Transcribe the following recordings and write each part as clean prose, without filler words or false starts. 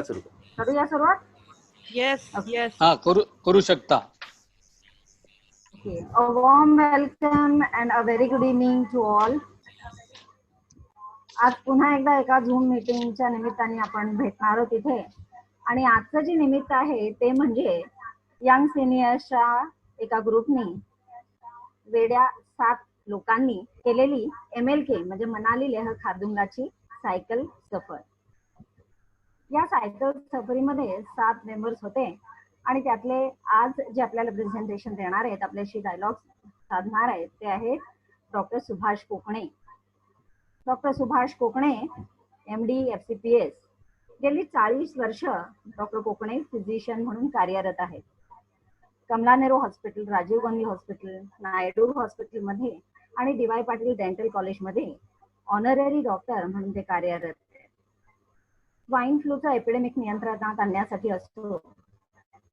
सुरू करूया सुरुवात. येस येस हा करू शकता. Okay, a warm welcome and a very good evening to all. आज पुन्हा एकदा एका झूम मीटिंगच्या निमित्ताने आपण भेटणार आहोत इथे. आणि आजचं जे निमित्त आहे ते म्हणजे यंग सिनियर्सच्या एका ग्रुपनी वेड्या 7 लोकांनी केलेली MLK म्हणजे मनाली लेह खारदुंगाची सायकल सफर. या सायकल सफरीमध्ये 7 मेंबर्स होते आणि त्यातले आज जे आपल्याला प्रेझेंटेशन देणार आहेत, आपल्याशी डायलॉग साधणार आहेत ते आहेत डॉक्टर सुभाष कोकणे. डॉक्टर सुभाष कोकणे MD FCPS. गेली 40 वर्ष डॉक्टर कोकणे फिजिशियन म्हणून कार्यरत आहेत. कमला नेहरू हॉस्पिटल, राजीव गांधी हॉस्पिटल, नायडू हॉस्पिटलमध्ये आणि DY पाटील डेंटल कॉलेजमध्ये ऑनररी डॉक्टर म्हणून ते कार्यरत आहेत. स्वाईन फ्लूचा एपिडेमिक नियंत्रणात आणण्यासाठी असतो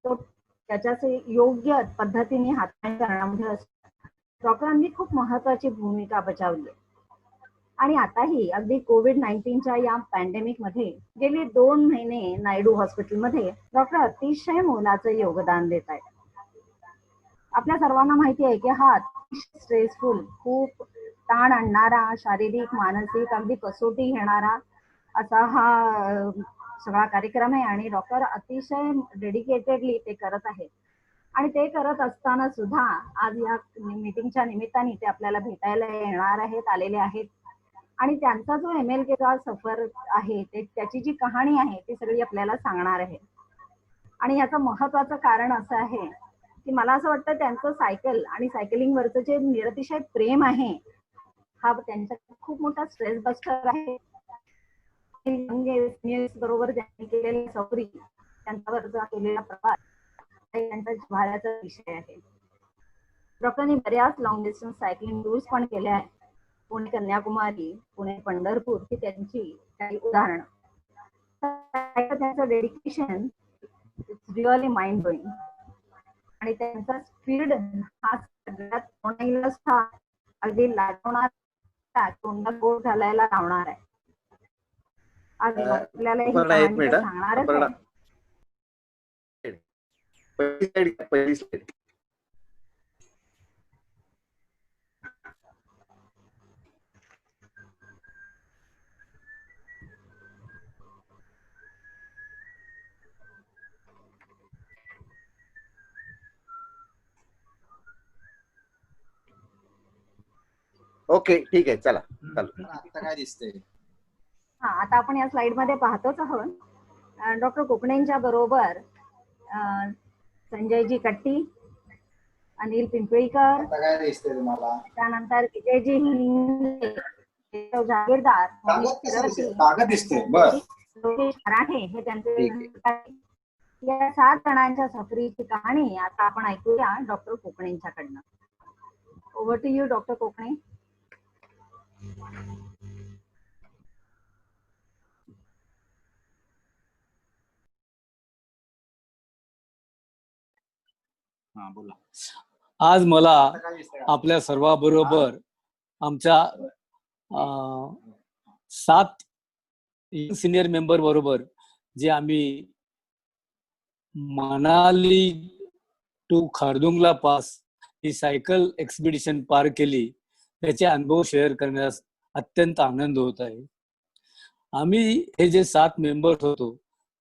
तो त्याच्याचे योग्य पद्धतीने हाताळणी करण्यामध्ये असतो. डॉक्टरांनी खूप महत्वाची भूमिका बजावली आणि आताही अगदी कोविड-19च्या या पॅन्डेमिक मध्ये गेली 2 महिने नायडू हॉस्पिटलमध्ये डॉक्टर अतिशय मोलाचं योगदान देत आहेत. आपल्या सर्वांना माहिती आहे की हा स्ट्रेसफुल, खूप ताण आणणारा, शारीरिक मानसिक अगदी कसोटी घेणारा असा हा सगळा कार्यक्रम आहे आणि डॉक्टर अतिशय डेडिकेटेडली ते करत आहेत. आणि ते करत असताना सुद्धा आज या मीटिंगच्या निमित्ताने ते आपल्याला भेटायला येणार आहेत, आलेले आहेत. आणि त्यांचा जो MLKचा सफर आहे ते त्याची जी कहाणी आहे ती सगळी आपल्याला सांगणार आहे. आणि याचं महत्वाचं कारण असं आहे की मला असं वाटतं त्यांचं सायकल आणि सायकलिंगवरचं जे निरतिशय प्रेम आहे हा त्यांचा खूप मोठा स्ट्रेस बस्टर आहे. बरोबर त्यांनी केलेली सफरी, त्यांच्यावरचा केलेला प्रवास त्यांचा जिव्हाळ्याचा विषय आहे. डॉक्टरांनी बऱ्याच लॉंग डिस्टन्स सायकलिंग टूर्स पण केल्या आहेत. पुणे कन्याकुमारी, पुणे पंढरपूर ही त्यांची काही उदाहरणं. त्यांचं dedication it's really mind blowing आणि त्यांचा स्पीड हा सगळ्यात कोणाला अगदी लाजवणार, तोंडात गोड घालायला लावणार आहे. आज आपल्याला ही कहाणी सांगणारच आहे. पहिली स्लाइड. ओके, ठीक आहे, चला चालू. आता काय दिसतंय? हा, आता आपण या स्लाइड मध्ये पाहतोच आहोत. डॉक्टर कोकणेंच्या बरोबर संजयजी कट्टी, अनिल पिंपळीकर, आता काय दिसतंय तुम्हाला? त्यानंतर विजयजी हिंगे, जागीरदार, कागद दिसतोय. बर, मराठे हे त्यांचे. या 7 जणांच्या सफरीची कहाणी आता आपण ऐकूया डॉक्टर कोकणेंच्याकडनं. Over to you doctor Kokane. हा बोला. आज मला आपल्या सर्वांबरोबर आमच्या 7 सिनियर मेंबर बरोबर जे आम्ही मनाली टू खारदुंगला पास ही सायकल एक्सपिडिशन पार केली त्याचे अनुभव शेअर करण्यास अत्यंत आनंद होत आहे. आम्ही हे जे 7 मेंबर होतो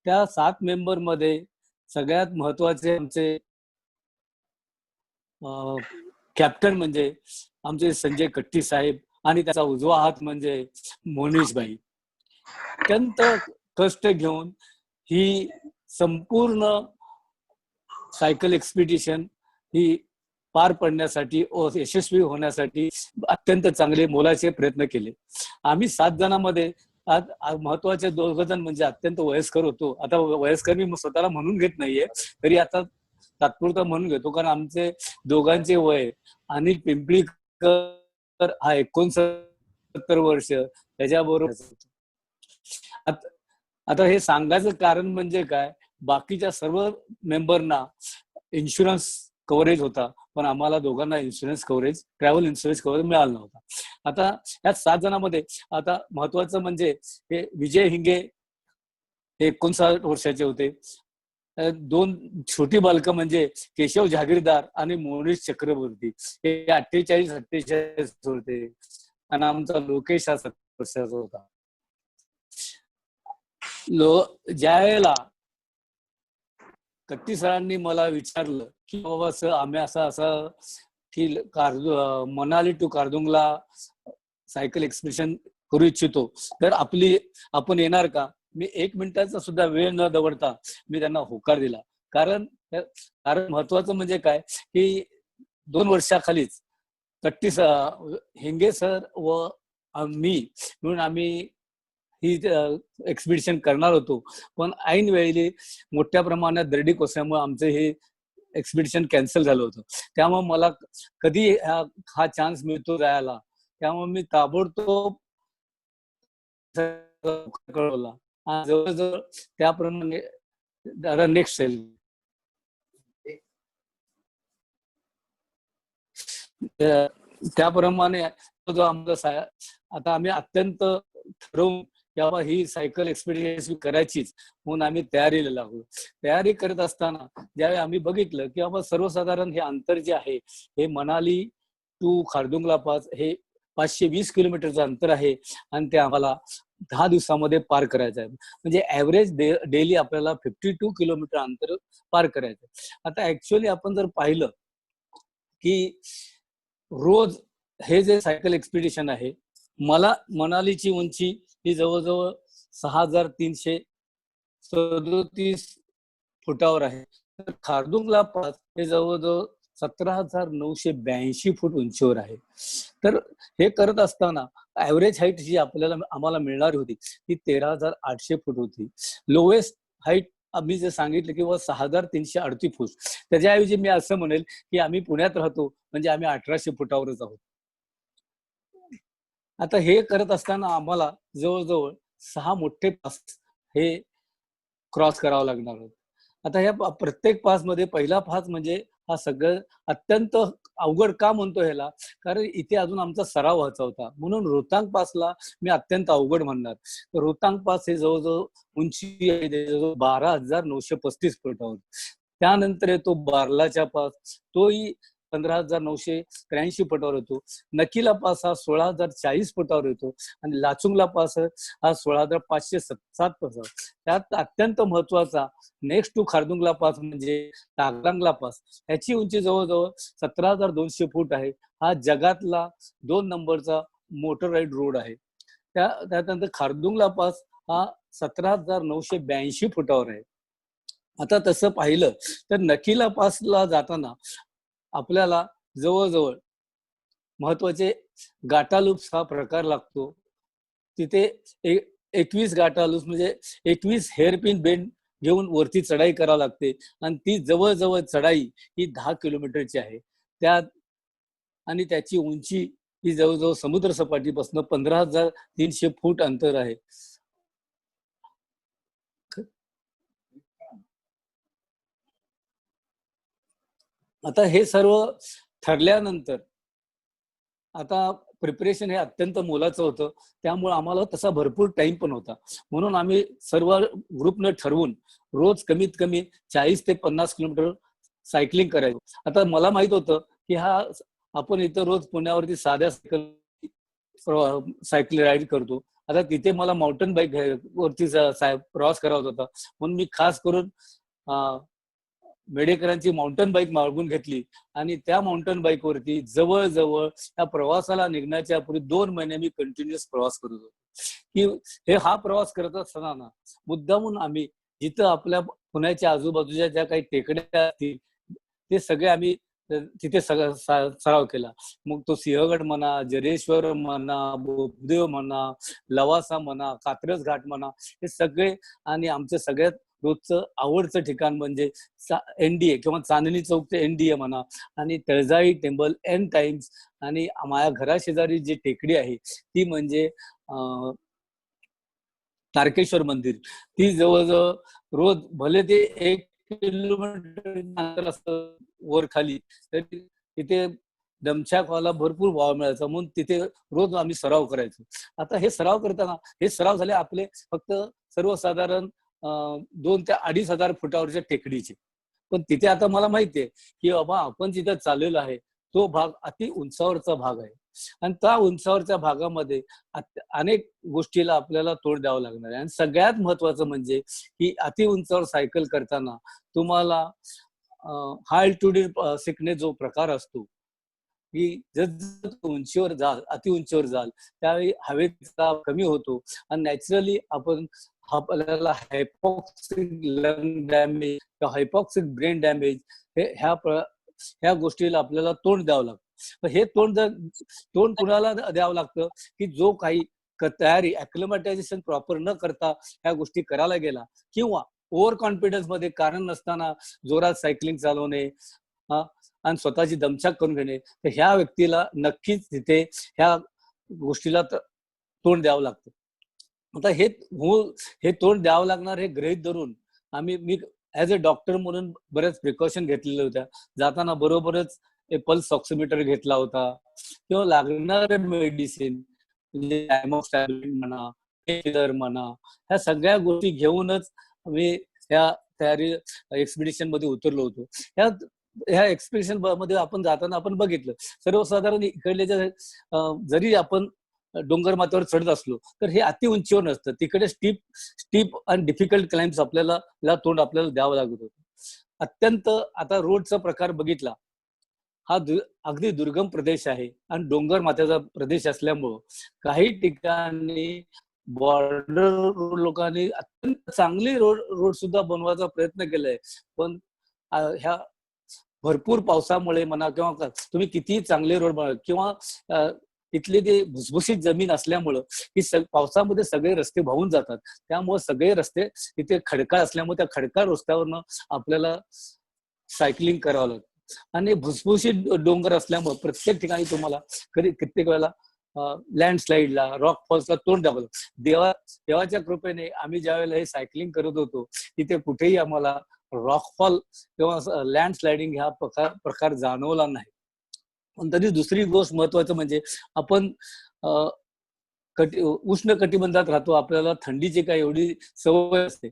त्या 7 मेंबर मध्ये सगळ्यात महत्वाचे आमचे कॅप्टन म्हणजे आमचे संजय कट्टी साहेब आणि त्याचा उजवा हात म्हणजे मोनीशभाई. अत्यंत कष्ट घेऊन ही संपूर्ण सायकल एक्सपिडिशन ही पार पडण्यासाठी यशस्वी होण्यासाठी अत्यंत चांगले मोलाचे प्रयत्न केले. आम्ही 7 जणांमध्ये महत्वाचे 2 जण म्हणजे अत्यंत वयस्कर होतो. आता वयस्कर मी स्वतःला म्हणून घेत नाहीये, तरी आता तात्पुरता म्हणून घेतो, कारण आमचे दोघांचे वय अनिल पिंपळीकर हा 69 वर्ष त्याच्याबरोबर. आता हे सांगायचं कारण म्हणजे काय, बाकीच्या सर्व मेंबरना इन्शुरन्स कव्हरेज होता पण आम्हाला दोघांना insurance coverage, travel insurance coverage मिळाला नव्हता. आता या 7 जणांमध्ये आता महत्वाचं म्हणजे हे विजय हिंगे हे 59 वर्षाचे होते. दोन छोटी बालकं म्हणजे केशव जहागीरदार आणि मोनिश चक्रवर्ती हे 48-48 होते आणि आमचा लोकेश हा 70 वर्षाचा होता. ज्या वेळेला कट्टी सरांनी मला विचारलं की बाबा सर आम्ही असं की मनाली टू कार्दुंगला सायकल एक्सप्रेशन करू इच्छितो, तर आपण येणार का? मी 1 मिनिटाचा सुद्धा वेळ न दवडता मी त्यांना होकार दिला. कारण महत्वाचं म्हणजे काय की 2 वर्षाखालीच कट्टी हेंगे सर व मी म्हणून आम्ही ही एक्सपिडिशन करणार होतो, पण ऐन वेळी मोठ्या प्रमाणात दरडी कोसळल्यामुळे आमचं हे एक्सपिडिशन कॅन्सल झालं होतं. त्यामुळे मला कधी हा चान्स मिळतो जायला, त्यामुळे मी ताबडतोब कळवला. जवळजवळ त्याप्रमाणे नेक्स्ट त्याप्रमाणे जो आमचा आता आम्ही अत्यंत ठरवून किंवा ही सायकल एक्सपिरियन्स करायचीच म्हणून आम्ही तयारीला लागलो. तयारी करत असताना ज्यावेळी आम्ही बघितलं की बाबा सर्वसाधारण हे अंतर जे आहे हे मनाली टू खारदुंगला पास हे 520 किलोमीटरचं अंतर आहे आणि ते आम्हाला 10 दिवसामध्ये पार करायचं आहे. म्हणजे ऍव्हरेज डेली आपल्याला 52 किलोमीटर अंतर पार करायचं. आता ऍक्च्युअली आपण जर पाहिलं की रोज हे जे सायकल एक्सपिडिशन आहे, मला मनालीची उंची ही जवळजवळ 6337 फुटावर आहे, तर खारदुंगला पास हे जवळजवळ 17,982 फूट उंचीवर आहे. तर हे करत असताना ऍव्हरेज हाईट जी आम्हाला मिळणारी होती ती 13,800 फूट होती. लोएस्ट हाईट आम्ही जे सांगितलं की 6,338 फूट. त्याच्याऐवजी मी असं म्हणेल की आम्ही पुण्यात राहतो म्हणजे आम्ही 1,800 फुटावरच आहोत. आता हे करत असताना आम्हाला जवळजवळ 6 मोठे पास हे क्रॉस करावं लागणार होतं. आता ह्या प्रत्येक पास मध्ये पहिला पास म्हणजे हा सगळं अत्यंत अवघड का म्हणतो ह्याला, कारण इथे अजून आमचा सराव व्हायचा होता, म्हणून रोहतांग पासला मी अत्यंत अवघड म्हणणार. रोहतांग पास हे जवळजवळ उंची आहे जवळजवळ 12,935 फुटावर. त्यानंतर येतो बार्लाचा पास, तोही 15,983 फुटावर येतो. नकीला पास हा 16,040 फुटावर येतो आणि लाचुंगला पास हा 16,507 फुटावर. त्यात अत्यंत महत्वाचा नेक्स्ट टू खारदुंगला पास म्हणजे टाकलांगला पास, ह्याची उंची जवळजवळ 17,200 फूट आहे. हा जगातला 2 नंबरचा मोटर राईड रोड आहे. त्यानंतर खारदुंगला पास हा 17,982 फुटावर आहे. आता तसं पाहिलं तर नकीला पासला जाताना आपल्याला जवळजवळ महत्वाचे गाटालूप्स हा प्रकार लागतो. तिथे 21 गाटालूप्स म्हणजे 21 हेअरपिन बेंड घेऊन वरती चढाई करावी लागते आणि ती जवळजवळ चढाई ही 10 किलोमीटरची आहे. त्यात आणि त्याची उंची ही जवळजवळ समुद्र सपाटीपासून 15,300 फूट अंतर आहे. आता हे सर्व ठरल्यानंतर आता प्रिपरेशन हे अत्यंत मोलाचं होतं, त्यामुळे आम्हाला तसा भरपूर टाइम पण होता. म्हणून आम्ही सर्व ग्रुपने ठरवून रोज कमीत कमी 40 ते 50 किलोमीटर सायकलिंग करायचो. आता मला माहित होतं की आपण इथं रोज पुण्यावरती साध्या सायकल राईड करतो, आता तिथे मला माउंटेन बाईक वरती प्रवास करायचा होता, म्हणून मी खास करून मेडेकरांची माउंटेन बाईक मागून घेतली आणि त्या माउंटेन बाईक वरती जवळजवळ त्या प्रवासाला निघण्याच्या पूर्वी 2 महिने मी कंटिन्युअस प्रवास करत होतो. की हा प्रवास करत असताना मुद्दामून आम्ही जिथं आपल्या पुण्याच्या आजूबाजूच्या ज्या काही टेकड्या असतील ते सगळे आम्ही तिथे सराव केला. मग तो सिंहगड म्हणा, जरेश्वर म्हणा, बोपदेव म्हणा, लवासा म्हणा, कात्रज घाट म्हणा, हे सगळे. आणि आमचं सगळ्यात रोजचं आवडचं ठिकाण म्हणजे NDA किंवा चांदणी चौक ते NDA म्हणा, आणि तळजाई टेम्पल एन टाइम्स, आणि माझ्या घराशेजारी जी टेकडी आहे ती म्हणजे तारकेश्वर मंदिर. ती जवळजवळ रोज भले ते 1 किलोमीटर अंतर असतं वर खाली, तरी तिथे दमछाकवाला भरपूर वाव मिळायचा, म्हणून तिथे रोज आम्ही सराव करायचो. आता हे सराव करताना हे सराव झाले आपले फक्त सर्वसाधारण 2 ते 2,500 फुटावरच्या टेकडीचे. पण तिथे आता मला माहितीये की बाबा आपण जिथे चाललेलो आहे तो भाग अति उंचावरचा भाग आहे आणि त्या उंचावरच्या भागामध्ये अनेक गोष्टीला आपल्याला तोंड द्यावं लागणार आहे. आणि सगळ्यात महत्वाचं म्हणजे की अति उंचावर सायकल करताना तुम्हाला हाय अल्टिट्यूड सिकनेस जो प्रकार असतो की जर उंचीवर जाल, अति उंचीवर जाल त्यावेळी हवेचा कमी होतो आणि नॅचरली आपल्याला हायपॉक्सिक लंग डॅमेज किंवा हायपॉक्सिक ब्रेन डॅमेज ह्या गोष्टीला आपल्याला तोंड द्यावं लागतं. हे तोंड कुणाला द्यावं लागतं की जो काही तयारी अक्लिमॅटायझेशन प्रॉपर न करता ह्या गोष्टी करायला गेला किंवा ओव्हर कॉन्फिडन्स मध्ये कारण नसताना जोरात सायकलिंग चालवणे आणि स्वतःची दमछाक करून घेणे, तर ह्या व्यक्तीला नक्कीच तिथे ह्या गोष्टीला तोंड द्यावं लागतं. आता हे तोंड द्यावं लागणार हे गृहीत धरून मी ऍज अ डॉक्टर म्हणून बऱ्याच प्रिकॉशन घेतलेल्या होत्या. जाताना बरोबरच पल्स ऑक्सिमीटर घेतला होता किंवा लागणारे मेडिसिन म्हणजे म्हणा म्हणा ह्या सगळ्या गोष्टी घेऊनच मी ह्या तयारी एक्सपिडिशन मध्ये उतरलो होतो. ह्या एक्सपिडिशन मध्ये आपण जाताना आपण बघितलं सर्वसाधारण इकडले जरी आपण डोंगर माथ्यावर चढत असलो तर हे अति उंचीवर नसतं. तिकडे स्टीप आणि डिफिकल्ट क्लाइम्स आपल्याला द्यावं लागत होतं. अत्यंत आता रोडचा प्रकार बघितला हा अगदी दुर्गम प्रदेश आहे आणि डोंगर माथ्याचा प्रदेश असल्यामुळं काही ठिकाणी बॉर्डर लोकांनी अत्यंत चांगली रोड सुद्धा बनवायचा प्रयत्न केलाय. पण ह्या भरपूर पावसामुळे म्हणा किंवा तुम्ही कितीही चांगले रोड बनवा किंवा इथली ती भुसभुशीत जमीन असल्यामुळं की पावसामध्ये सगळे रस्ते वाहून जातात. त्यामुळे सगळे रस्ते तिथे खडकाळ असल्यामुळे त्या खडकाळ रस्त्यावरनं आपल्याला सायकलिंग करावं लागतं. आणि भुसभुशीत डोंगर असल्यामुळे प्रत्येक ठिकाणी तुम्हाला कित्येक वेळेला लँडस्लाईडला रॉक फॉल्सला तोंड द्यावं लागतं. देवाच्या कृपेने आम्ही ज्या वेळेला हे सायकलिंग करत होतो तिथे कुठेही आम्हाला रॉकफॉल किंवा लँडस्लायडिंग ह्या प्रकार जाणवला नाही. पण तरी दुसरी गोष्ट महत्वाचं म्हणजे आपण उष्ण कटिबंधात राहतो, आपल्याला थंडीची काही एवढी सवय असते.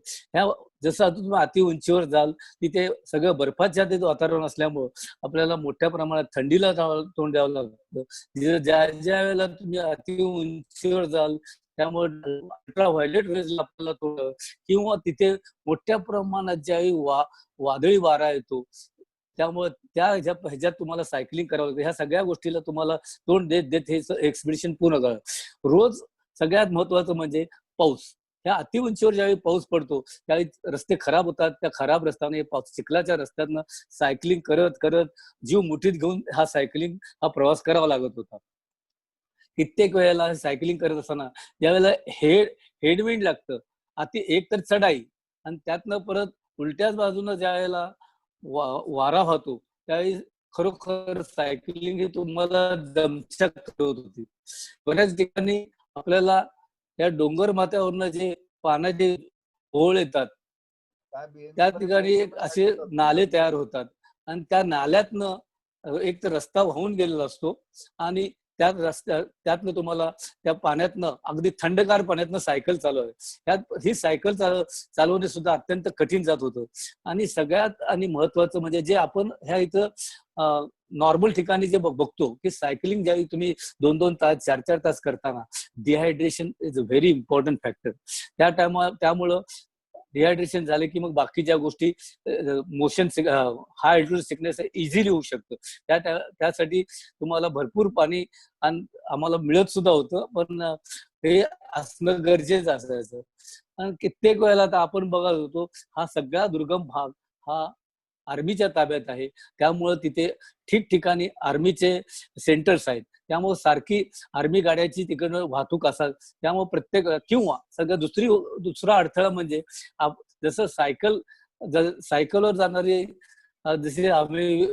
जसं आता तुम्ही अति उंचीवर जाल तिथे सगळं बर्फाच्या वातावरण असल्यामुळं आपल्याला मोठ्या प्रमाणात थंडीला तोंड द्यावं लागतं. ज्या वेळेला तुम्ही अति उंचीवर जाल त्यामुळे अल्ट्राव्हायलेट रेजला आपल्याला तोंड किंवा तिथे मोठ्या प्रमाणात ज्यावेळी वादळी वारा येतो त्यामुळे ह्याच्यात तुम्हाला सायकलिंग करावं लागतं. ह्या सगळ्या गोष्टीला तुम्हाला तोंड देत हे एक्सपिडिशन पूर्ण करा. रोज सगळ्यात महत्वाचं म्हणजे पाऊस. ह्या अति उंचीवर ज्यावेळी पाऊस पडतो त्यावेळी रस्ते खराब होतात. त्या खराब रस्त्याने चिखलाच्या रस्त्यातनं सायकलिंग करत जीव मुठीत घेऊन हा प्रवास करावा लागत होता. कित्येक वेळेला सायकलिंग करत असताना ज्यावेळेला हेडविंड लागतं एक तर चढाई आणि त्यातनं परत उलट्याच बाजूनं ज्या वेळेला वारा वाहतो त्यावेळी खरोखर सायकलिंग ही तुम्हाला दमछाक करत होती. बऱ्याच ठिकाणी आपल्याला या डोंगर माथ्यावरनं जे पाण्याचे ओळ येतात त्या ठिकाणी असे नाले तयार होतात आणि त्या नाल्यातनं एक तर रस्ता वाहून गेलेला असतो आणि त्यातनं तुम्हाला त्या पाण्यातनं अगदी थंडगार पाण्यातनं सायकल चालवावी. ही सायकल चालवणे सुद्धा अत्यंत कठीण जात होतं. आणि सगळ्यात आणि महत्वाचं म्हणजे जे आपण ह्या इथं नॉर्मल ठिकाणी जे बघतो की सायकलिंग ज्यावेळी तुम्ही 2-2 तास 4-4 तास करताना dehydration is a very important factor. त्यामुळं डिहायड्रेशन झाले की मग बाकीच्या गोष्टी मोशन हाय अल्टिट्यूड सिकनेस इझिली होऊ शकतं. त्यासाठी तुम्हाला भरपूर पाणी आम्हाला मिळत सुद्धा होतं, पण हे असणं गरजेचं असायचं. आणि कित्येक वेळेला आता आपण बघत होतो हा सगळा दुर्गम भाग हा आर्मीच्या ताब्यात आहे. त्यामुळं तिथे ठिकठिकाणी आर्मीचे सेंटर्स आहेत. त्यामुळे सारखी आर्मी गाड्याची तिकडनं वाहतूक असाल त्यामुळे प्रत्येक किंवा सगळं दुसरा अडथळा म्हणजे जसं सायकलवर जाणारे जसे आम्ही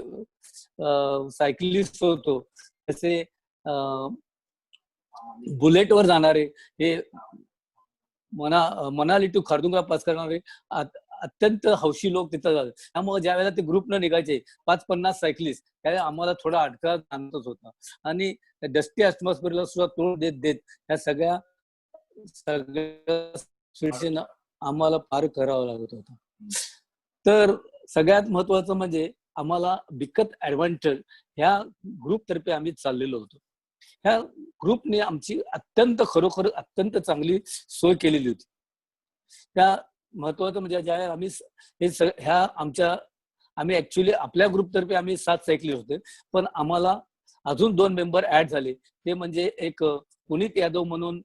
सायकलिस्ट होतो तसे बुलेटवर जाणारे हे मनाली टू खारदुंगा पास करणारे अत्यंत हौशी लोक तिथं जातात. त्यामुळे ज्या वेळेला ते ग्रुपनं निघायचे 5-50 सायकलिस्ट त्यावेळी आम्हाला थोडा अडथळा जाणवत होता. आणि डस्टी ऍटमॉस्फिअरला सुद्धा तोड देत ह्या सगळ्या आम्हाला पार करावा लागत होता. तर सगळ्यात महत्वाचं म्हणजे आम्हाला बिकत ऍडव्हेंचर ह्या ग्रुप तर्फे आम्ही चाललेलो होतो. ह्या ग्रुपने आमची खरोखर अत्यंत चांगली सोय केलेली होती. त्या महत्वाचं म्हणजे ज्या आम्ही ऍक्च्युली आपल्या ग्रुपतर्फे आम्ही 7 सायकलिस्ट होते, पण आम्हाला अजून 2 मेंबर ऍड झाले. ते म्हणजे एक पुनीत यादव म्हणून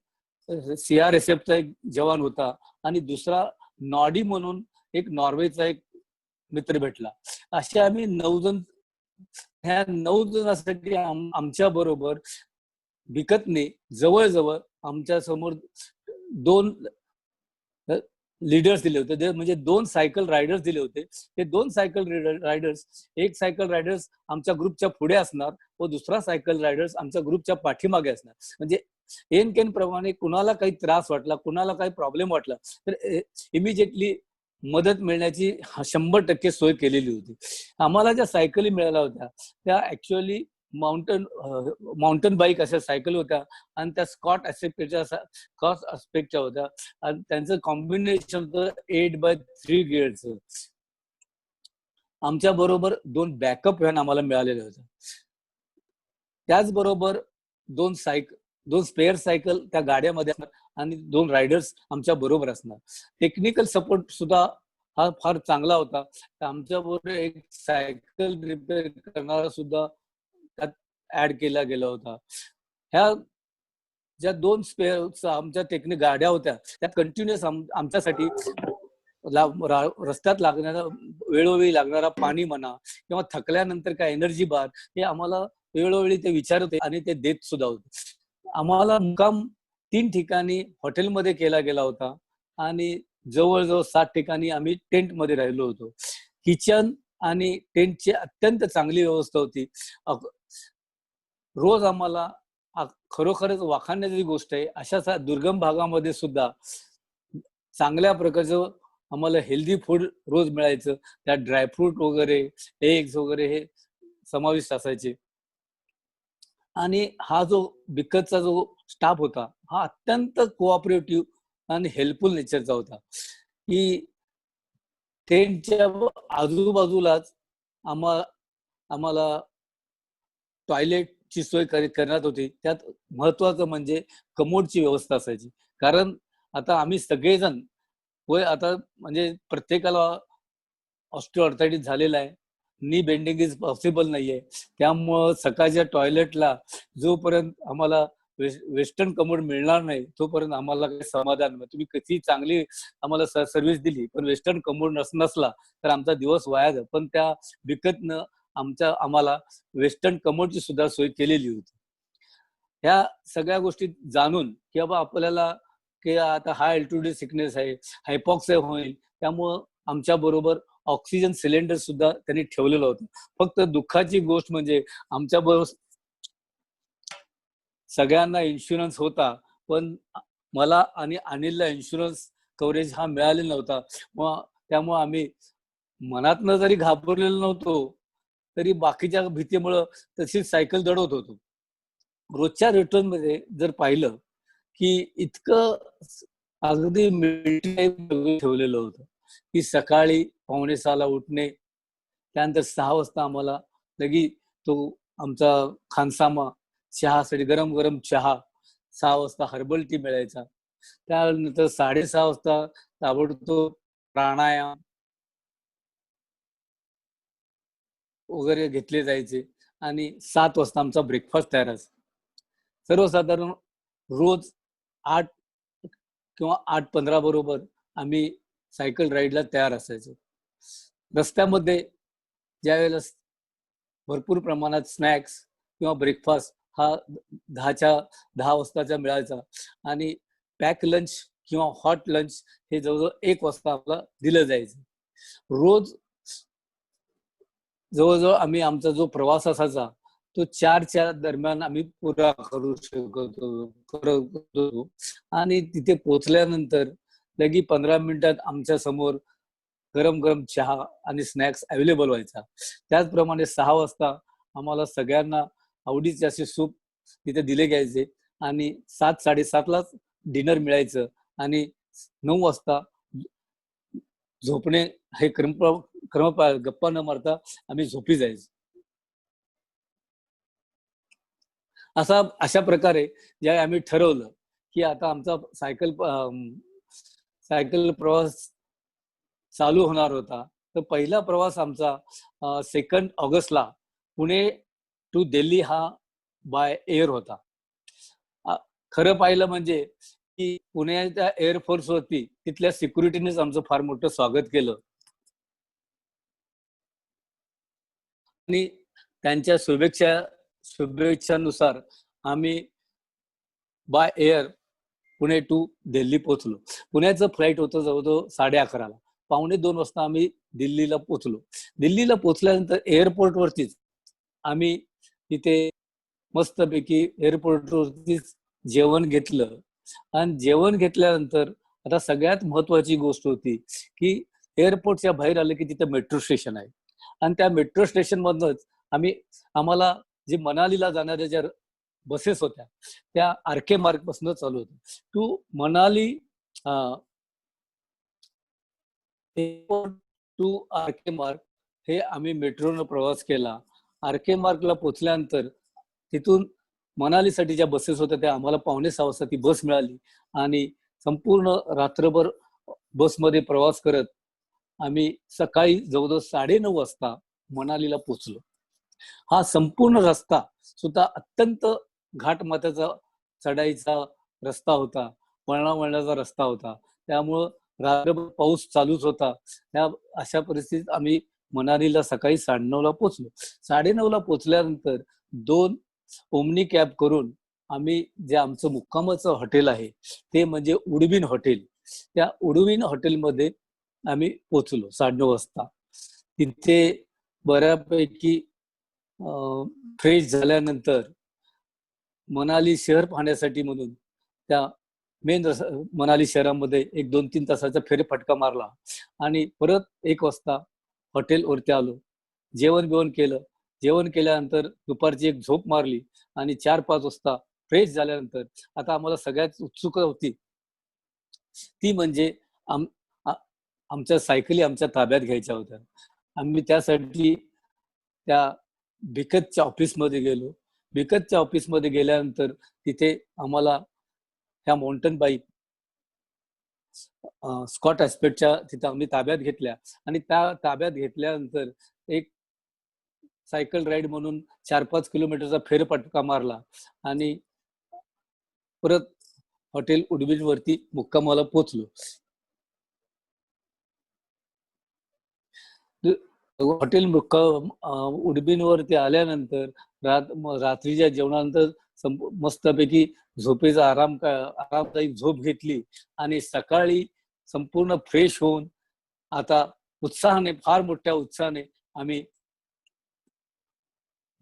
CRSFचा एक जवान होता आणि दुसरा नॉडी म्हणून एक नॉर्वेचा एक मित्र भेटला. असे आम्ही 9 जण. ह्या 9 जणांसाठी आमच्या बरोबर बिकतने जवळजवळ आमच्या समोर 2 लीडर्स दिले होते, म्हणजे 2 सायकल रायडर्स दिले होते. ते 2 सायकल रायडर्स, एक सायकल रायडर्स आमच्या ग्रुपच्या पुढे असणार व दुसरा सायकल रायडर्स आमच्या ग्रुपच्या पाठीमागे असणार. म्हणजे एन केन प्रमाणे कुणाला काही त्रास वाटला, कुणाला काही प्रॉब्लेम वाटला तर इमिजिएटली मदत मिळण्याची 100% सोय केलेली होती. आम्हाला ज्या सायकली मिळाल्या होत्या त्या ऍक्च्युअली माउंटन बाईक अशा सायकल होत्या आणि त्या स्कॉट ऍस्पेक्टच्या होत्या आणि त्यांचं कॉम्बिनेशन होतं 8x3 गिअरचं. आमच्या बरोबर 2 बॅकअप व्हॅन आम्हाला मिळालेल्या होत्या. त्याचबरोबर 2 स्पेअर सायकल त्या गाड्यामध्ये असणार आणि 2 रायडर्स आमच्या बरोबर असणार. टेक्निकल सपोर्ट सुद्धा हा फार चांगला होता. आमच्या बरोबर एक सायकल रिपेअर करणारा सुद्धा त्यात ऍड केला गेला होता. ह्या ज्या 2 स्पेअर आमच्या टेक्निक गाड्या होत्या त्या कंटिन्युअस आमच्यासाठी रस्त्यात लागणारा वेळोवेळी लागणारा पाणी म्हणा किंवा थकल्यानंतर काय एनर्जी बार हे आम्हाला वेळोवेळी ते विचारत होते आणि ते देत सुद्धा होते. आम्हाला मुक्काम 3 ठिकाणी हॉटेलमध्ये केला गेला होता आणि जवळजवळ 7 ठिकाणी आम्ही टेंटमध्ये राहिलो होतो. किचन आणि टेंटची अत्यंत चांगली व्यवस्था होती. रोज आम्हाला खरोखरच वाखाणण्याची गोष्ट आहे, अशा दुर्गम भागामध्ये सुद्धा चांगल्या प्रकारचं आम्हाला हेल्दी फूड रोज मिळायचं. त्यात ड्रायफ्रूट वगैरे, एग्स वगैरे हे समाविष्ट असायचे. आणि हा जो बिकतचा जो स्टाफ होता हा अत्यंत कोऑपरेटिव्ह आणि हेल्पफुल नेचरचा होता. की टेंटच्या आजूबाजूलाच आम्हाला टॉयलेटची सोय करण्यात होती. त्यात महत्वाचं म्हणजे कमोडची व्यवस्था असायची. कारण आता आम्ही सगळेजण आता म्हणजे प्रत्येकाला ऑस्टिओआर्थरायटिस झालेला आहे, नी बेंडिंग इज पॉसिबल नाहीये. त्यामुळं सकाळच्या टॉयलेटला जोपर्यंत आम्हाला वेस्टर्न कमोड मिळणार नाही तोपर्यंत आम्हाला काही समाधान नाही. तुम्ही किती चांगली आम्हाला सर्व्हिस दिली पण वेस्टर्न कमोड नसला तर आमचा दिवस वाया जातो. पण त्या बिकतनं आम्हाला वेस्टर्न कमोडची सुद्धा सोय केलेली होती. ह्या सगळ्या गोष्टी जाणून की बाबा आपल्याला की आता हा अल्टिट्यूड सिकनेस आहे, हायपॉक्सिया होईल, त्यामुळं आमच्या बरोबर ऑक्सिजन सिलेंडर सुद्धा त्यांनी ठेवलेलं होतं. फक्त दुःखाची गोष्ट म्हणजे आमच्या बरोबर सगळ्यांना इन्शुरन्स होता पण मला आणि अनिलला इन्शुरन्स कव्हरेज हा मिळालेला नव्हता. मग त्यामुळे आम्ही मनातनं जरी घाबरलेलो नव्हतो तरी बाकीच्या भीतीमुळं तशीच सायकल दडवत होतो. रोजच्या रिटर्न मध्ये जर पाहिलं की इतकं अगदी मिलिटरी ठेवलेलं होतं की सकाळी 5:45 उठणे, त्यानंतर 6 वाजता आम्हाला लगी तो आमचा खानसामा चहासाठी गरम गरम चहा, 6 वाजता हर्बल टी मिळायचा. त्यानंतर 6:30 वाजता ताबडतोब प्राणायाम वगैरे घेतले जायचे आणि 7 वाजता आमचा ब्रेकफास्ट तयार असायचा. सर्वसाधारण रोज 8 किंवा 8:15 बरोबर आम्ही सायकल राईडला तयार असायचो. रस्त्यामध्ये ज्यावेळेला भरपूर प्रमाणात स्नॅक्स किंवा ब्रेकफास्ट हा 10 वाजताचा मिळायचा आणि पॅक लंच किंवा हॉट लंच हे जवळजवळ 1 वाजता आपला दिलं जायचं. रोज जवळजवळ आम्ही आमचा जो प्रवास असायचा तो 4च्या दरम्यान आम्ही पुरा करू शकतो आणि तिथे पोहोचल्यानंतर लगी 15 मिनिटात आमच्या समोर गरम गरम चहा आणि स्नॅक्स अवेलेबल व्हायचा. त्याचप्रमाणे 6 वाजता आम्हाला सगळ्यांना आवडीचे असे सूप तिथे दिले घ्यायचे आणि 7-7:30 लाच डिनर मिळायचं आणि 9 वाजता झोपणे हे गप्पा न मारता आम्ही झोपी जायचो. अशा प्रकारे ज्या आम्ही ठरवलं की आता आमचा सायकल प्रवास चालू होणार होता, तर पहिला प्रवास आमचा 2 ऑगस्टला पुणे टू दिल्ली हा बाय एअर होता. खरं पाहिलं म्हणजे की पुण्याच्या एअरफोर्स वरती तिथल्या सिक्युरिटीनेच आमचं फार मोठं स्वागत केलं आणि त्यांच्या शुभेच्छानुसार आम्ही by air Pune to Delhi पोहोचलो. पुण्याचं फ्लाईट होतं जवळजवळ 11:30ला. 1:45 वाजता आम्ही दिल्लीला पोहोचलो. दिल्लीला पोहोचल्यानंतर एअरपोर्ट वरतीच आम्ही तिथे मस्तपैकी एअरपोर्ट वरतीच जेवण घेतलं आणि जेवण घेतल्यानंतर आता सगळ्यात महत्वाची गोष्ट होती की एअरपोर्टच्या बाहेर आलं की तिथे मेट्रो स्टेशन आहे आणि त्या मेट्रो स्टेशन मधनच आम्हाला जे मनालीला जाणाऱ्या ज्या बसेस होत्या त्या आरके मार्ग पासून चालू होत्या. टू मनाली टू आरके मार्ग हे आम्ही मेट्रोनं प्रवास केला. आरके मार्गला पोहोचल्यानंतर तिथून मनालीसाठी ज्या बसेस होत्या त्या आम्हाला 5:45 वाजता ती बस मिळाली आणि संपूर्ण रात्रभर बसमध्ये प्रवास करत आम्ही सकाळी जवळजवळ 9:30 वाजता मनालीला पोहोचलो. हा संपूर्ण रस्ता सुद्धा अत्यंत घाटमाथ्याचा चढाईचा रस्ता होता, वळणावळणाचा रस्ता होता. त्यामुळं रात्रभर पाऊस चालूच होता. अशा परिस्थितीत आम्ही मनालीला सकाळी 9:30ला पोहोचलो. 9:30ला पोहोचल्यानंतर 2 ओमनी कॅब करून आम्ही जे आमचं मुक्कामाचं हॉटेल आहे ते म्हणजे उडबीन हॉटेल, त्या उडबीन हॉटेलमध्ये आम्ही पोहोचलो 9:30 वाजता. तिथे बऱ्यापैकी फ्रेश झाल्यानंतर मनाली शहर पाहण्यासाठी म्हणून त्या मेन मनाली शहरामध्ये 1-2-3 तासाचा फेरफटका मारला आणि परत 1 वाजता हॉटेलवरती आलो. जेवण केलं. जेवण केल्यानंतर दुपारची एक झोप मारली आणि 4-5 वाजता फ्रेश झाल्यानंतर आता आम्हाला सगळ्यात उत्सुकता होती ती म्हणजे आमच्या सायकली आमच्या ताब्यात घ्यायच्या होत्या. आम्ही त्यासाठी त्या बिकतच्या ऑफिसमध्ये गेलो. बिकतच्या ऑफिसमध्ये गेल्यानंतर तिथे आम्हाला ह्या माउंटन बाईक स्कॉट ॲस्पेक्टच्या तिथं आम्ही ताब्यात घेतल्या आणि त्या ताब्यात घेतल्यानंतर एक सायकल राईड म्हणून 4-5 किलोमीटरचा फेरफटका मारला आणि परत हॉटेल उडबीन वरती मुक्कामाला पोहोचलो. हॉटेल उडबीन वरती आल्यानंतर रात्रीच्या जेवणानंतर मस्तपैकी झोपेचा आरामदायी झोप घेतली आणि सकाळी संपूर्ण फ्रेश होऊन आता फार मोठ्या उत्साहाने आम्ही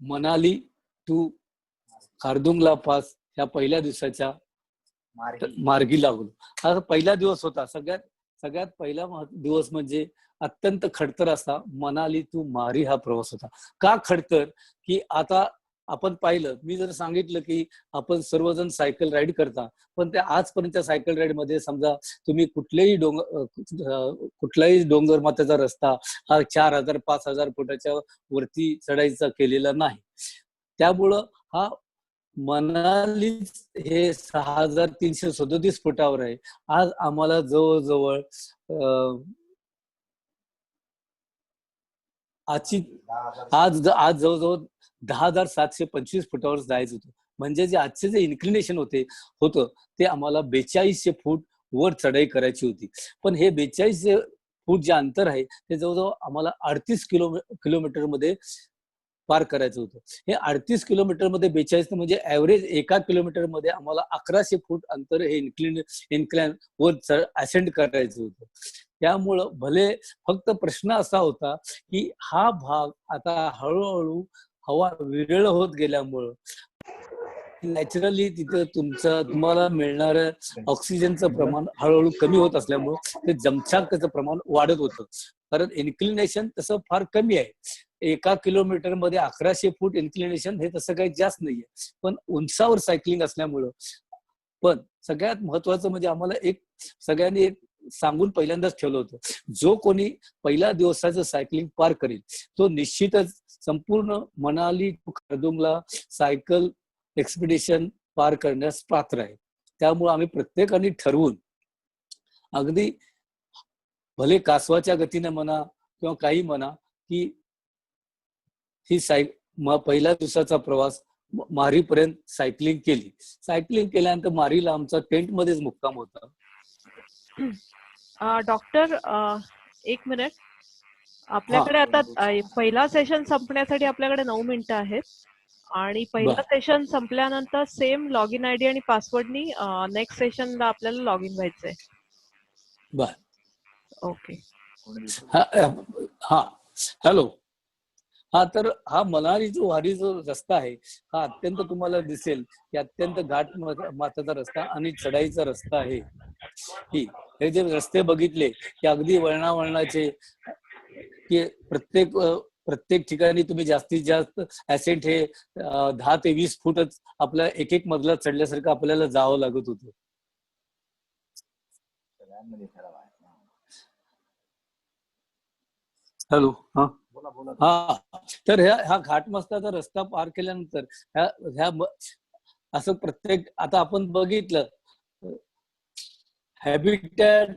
मनाली टू खारदुंगला पास ह्या पहिल्या दिवसाच्या मार्गी लागलो. हा पहिला दिवस होता. सगळ्यात पहिला दिवस म्हणजे अत्यंत खडतर असा मनाली टू मारी हा प्रवास होता. का खडतर की आता आपण पाहिलं, मी जर सांगितलं की आपण सर्वजण सायकल राईड करता, पण त्या आजपर्यंतच्या सायकल राईड मध्ये समजा तुम्ही कुठलाही डोंगर माथ्याचा रस्ता हा 4,000-5,000 फुटाच्या वरती चढाईचा केलेला नाही. त्यामुळं हा मनाली हे 6,337 फुटावर आहे. आज आम्हाला जवळजवळ आज जवळजवळ 10,725 फुटावर जायचं होतं. म्हणजे आजचे जे इन्क्लिनेशन होतं ते आम्हाला 4200 फूट वर चढाई करायची होती. पण हे 4200 फूट जे अंतर आहे ते जवळजवळ आम्हाला 38 किलोमीटर मध्ये पार करायचं होतं. हे 38 किलोमीटर मध्ये 42 म्हणजे ऍव्हरेज 1 किलोमीटर मध्ये आम्हाला 1100 फूट अंतर हे इन्क्लाइन वर असेंड करायचं होतं. त्यामुळं भले फक्त प्रश्न असा होता की हा भाग आता हळूहळू हवा विरळ होत गेल्यामुळं नॅचरली तिथं तुम्हाला मिळणारं ऑक्सिजनचं प्रमाण हळूहळू कमी होत असल्यामुळं ते जमछाकाचं प्रमाण वाढत होतं. कारण इन्क्लिनेशन तसं फार कमी आहे. 1 किलोमीटर मध्ये 1100 फूट इन्क्लिनेशन हे तसं काही जास्त नाहीये, पण उंचावर सायकलिंग असल्यामुळं. पण सगळ्यात महत्वाचं म्हणजे आम्हाला सगळ्यांनी एक सांगून पहिल्यांदाच ठेवलं होतं, जो कोणी पहिल्या दिवसाचं सायकलिंग पार करेल तो निश्चितच संपूर्ण Manali to Khardungla cycle expedition पार करण्यास पात्र आहे. त्यामुळे आम्ही प्रत्येकाने ठरवून अगदी भले कासवाच्या गतीने म्हणा किंवा काही म्हणा की ही पहिल्या दिवसाचा प्रवास मारीपर्यंत सायकलिंग केली. सायकलिंग केल्यानंतर मारीला आमचा टेंट मध्येच मुक्काम होता. डॉक्टर, एक मिनिट. आपल्याकडे आता पहिला सेशन संपण्यासाठी आपल्याकडे 9 मिनिटं आहेत आणि पहिला सेशन संपल्यानंतर सेम लॉग इन आयडी आणि पासवर्डनी नेक्स्ट सेशनला आपल्याला लॉग इन व्हायचंय. बर, ओके. हा हॅलो. हा, तर हा मनाली जो वारी जो रस्ता आहे हा अत्यंत तुम्हाला दिसेल की अत्यंत घाट माथ्याचा रस्ता आणि चढाईचा रस्ता आहे. हे जे रस्ते बघितले की अगदी वळणावळणाचे, की प्रत्येक ठिकाणी तुम्ही जास्तीत जास्त ऍसेंट हे 10 ते 20 फूटच आपल्या एक एक मजला चढल्यासारखं आपल्याला जावं लागत होतं. हॅलो. हा, तर ह्या घाटमस्ताचा रस्ता पार केल्यानंतर ह्या असं प्रत्येक, आता आपण बघितलं हॅबिटॅट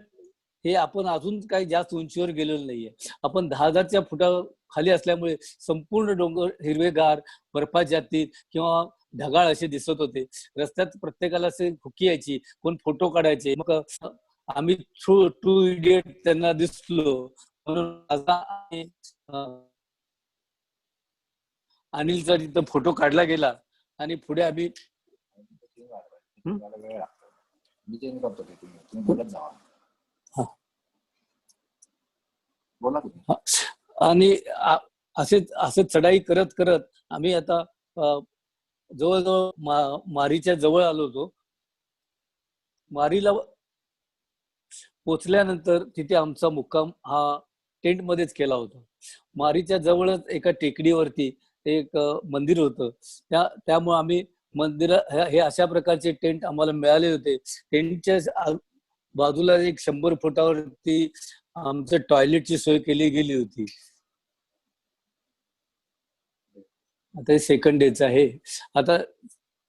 हे आपण अजून काही जास्त उंचीवर गेलेलो नाहीये. आपण 10,000च्या फुटाखाली असल्यामुळे संपूर्ण डोंगर हिरवेगार बर्फाच्छादित किंवा ढगाळ असे दिसत होते. रस्त्यात प्रत्येकाला असे हुकी यायची, कोण फोटो काढायचे. मग आम्ही टू इडियट त्यांना दिसलो म्हणून अनिलचा तिथं फोटो काढला गेला आणि पुढे आम्ही आणि असे चढाई करत करत आम्ही आता जवळजवळ मारीच्या जवळ आलो होतो. मारीला पोचल्यानंतर तिथे आमचा मुक्काम हा टेंट मध्येच केला होता. मारीच्या जवळच एका टेकडीवरती एक मंदिर होतं. त्यामुळे आम्ही हे अशा प्रकारचे टेंट आम्हाला मिळाले होते. टेंटच्या बाजूला एक 100 फुटावरती आमचं टॉयलेटची सोय केली गेली होती. आता हे सेकंड डेचा आहे. आता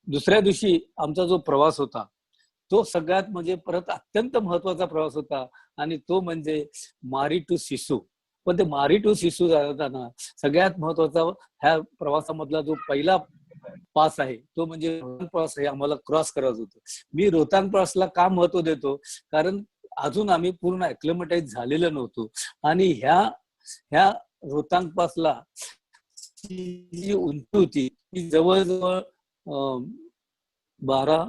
दुसऱ्या दिवशी आमचा जो प्रवास होता तो सगळ्यात म्हणजे परत अत्यंत महत्वाचा प्रवास होता आणि तो म्हणजे मारी टू सिसू. पण ते मारी टू सिसू जाताना सगळ्यात महत्वाचा ह्या प्रवासामधला जो पहिला पास आहे तो म्हणजे रोहतांग पास हे आम्हाला क्रॉस करायचं होतं. मी रोहतांग पासला का महत्व देतो, कारण अजून आम्ही पूर्ण ऍक्लिमेटाइज झालेलो नव्हतो आणि ह्या रोहतांग पासला जी उंची होती ती जवळजवळ 12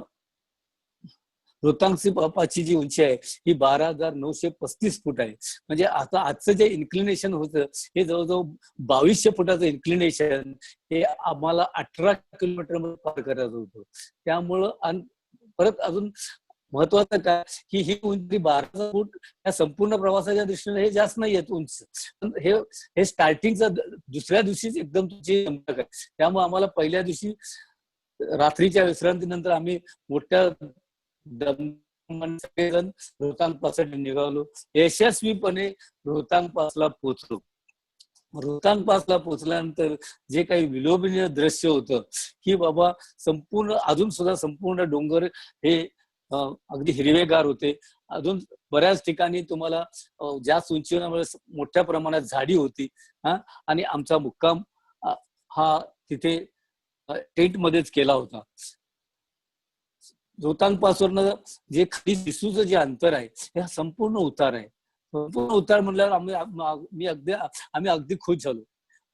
रोहतांगची पापाची जी उंची आहे ही 12,935 फूट आहे. म्हणजे आता आजचं जे इन्क्लिनेशन होतं हे जवळजवळ 2200 फुटाचं इन्क्लिनेशन हे आम्हाला 18 किलोमीटर मध्ये पार करायचं होतं. त्यामुळं परत अजून महत्वाचं काय की ही उंची 12 फूट या संपूर्ण प्रवासाच्या दृष्टीने हे जास्त नाही आहेत उंच. हे स्टार्टिंगचा दुसऱ्या दिवशीच एकदम तुमची आहे. त्यामुळे आम्हाला पहिल्या दिवशी रात्रीच्या विश्रांतीनंतर आम्ही मोठ्या सगळेजण रोहतांग पाससाठी निघालो. यशस्वीपणे रोहतांग पासला पोहोचलो. रोहतांग पासला पोहोचल्यानंतर जे काही विलोभनीय दृश्य होतं की बाबा अजून सुद्धा संपूर्ण डोंगर हे अगदी हिरवेगार होते. अजून बऱ्याच ठिकाणी तुम्हाला जास्त उंचीमुळे मोठ्या प्रमाणात झाडी होती. आणि आमचा मुक्काम हा तिथे टेंट मध्येच केला होता. रोहतांग पासून जे खाली सिसूचं जे अंतर आहे हे संपूर्ण उतार आहे. संपूर्ण उतार म्हणल्यावर आम्ही अगदी खुश झालो.